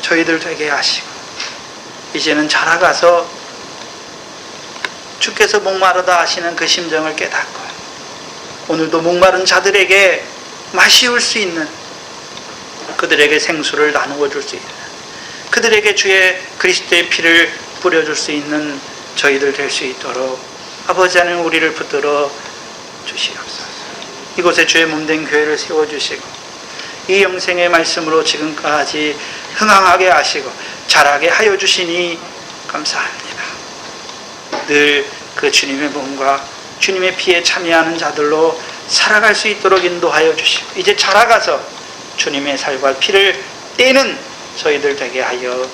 S1: 저희들 되게 하시고 이제는 자라가서 주께서 목마르다 하시는 그 심정을 깨닫고 오늘도 목마른 자들에게 마시울 수 있는, 그들에게 생수를 나누어 줄 수 있는, 그들에게 주의 그리스도의 피를 뿌려줄 수 있는 저희들 될 수 있도록 아버지 하나님 우리를 붙들어 주시옵소서. 이곳에 주의 몸된 교회를 세워주시고 이 영생의 말씀으로 지금까지 흥황하게 하시고 자라게 하여 주시니 감사합니다. 늘 그 주님의 몸과 주님의 피에 참여하는 자들로 살아갈 수 있도록 인도하여 주시고 이제 자라가서 주님의 살과 피를 떼는 저희들 되게 하여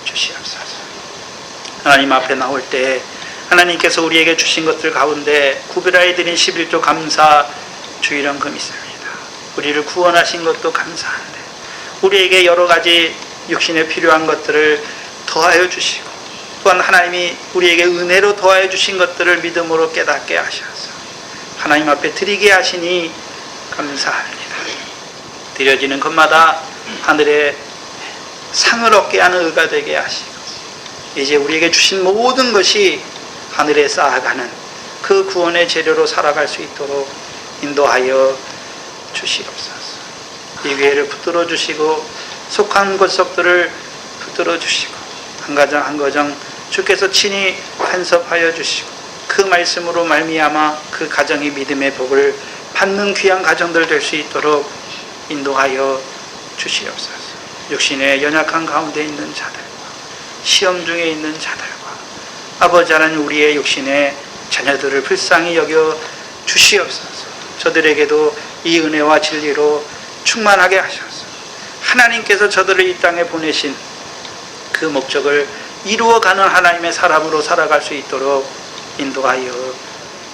S1: 주시옵소서. 하나님 앞에 나올 때 하나님께서 우리에게 주신 것들 가운데 구별하여 드린 11조 감사 주일원금 있습니다. 우리를 구원하신 것도 감사한데 우리에게 여러 가지 육신에 필요한 것들을 더하여 주시고, 또한 하나님이 우리에게 은혜로 더하여 주신 것들을 믿음으로 깨닫게 하셔서 하나님 앞에 드리게 하시니 감사합니다. 드려지는 것마다 하늘의 상을 얻게 하는 의가 되게 하시고, 이제 우리에게 주신 모든 것이 하늘에 쌓아가는 그 구원의 재료로 살아갈 수 있도록 인도하여 주시옵소서. 이 교회를 붙들어 주시고 속한 것들을 붙들어 주시고 한 가정 한 가정 주께서 친히 간섭하여 주시고 그 말씀으로 말미암아 그 가정이 믿음의 복을 받는 귀한 가정들 될 수 있도록 인도하여 주시옵소서. 육신의 연약한 가운데 있는 자들과 시험 중에 있는 자들과 아버지 하나님 우리의 육신의 자녀들을 불쌍히 여겨 주시옵소서. 저들에게도 이 은혜와 진리로 충만하게 하셔서 하나님께서 저들을 이 땅에 보내신 그 목적을 이루어가는 하나님의 사람으로 살아갈 수 있도록 인도하여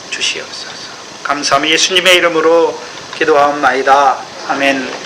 S1: 주시옵소서. 감사합니다. 예수님의 이름으로 기도하옵나이다. 아멘.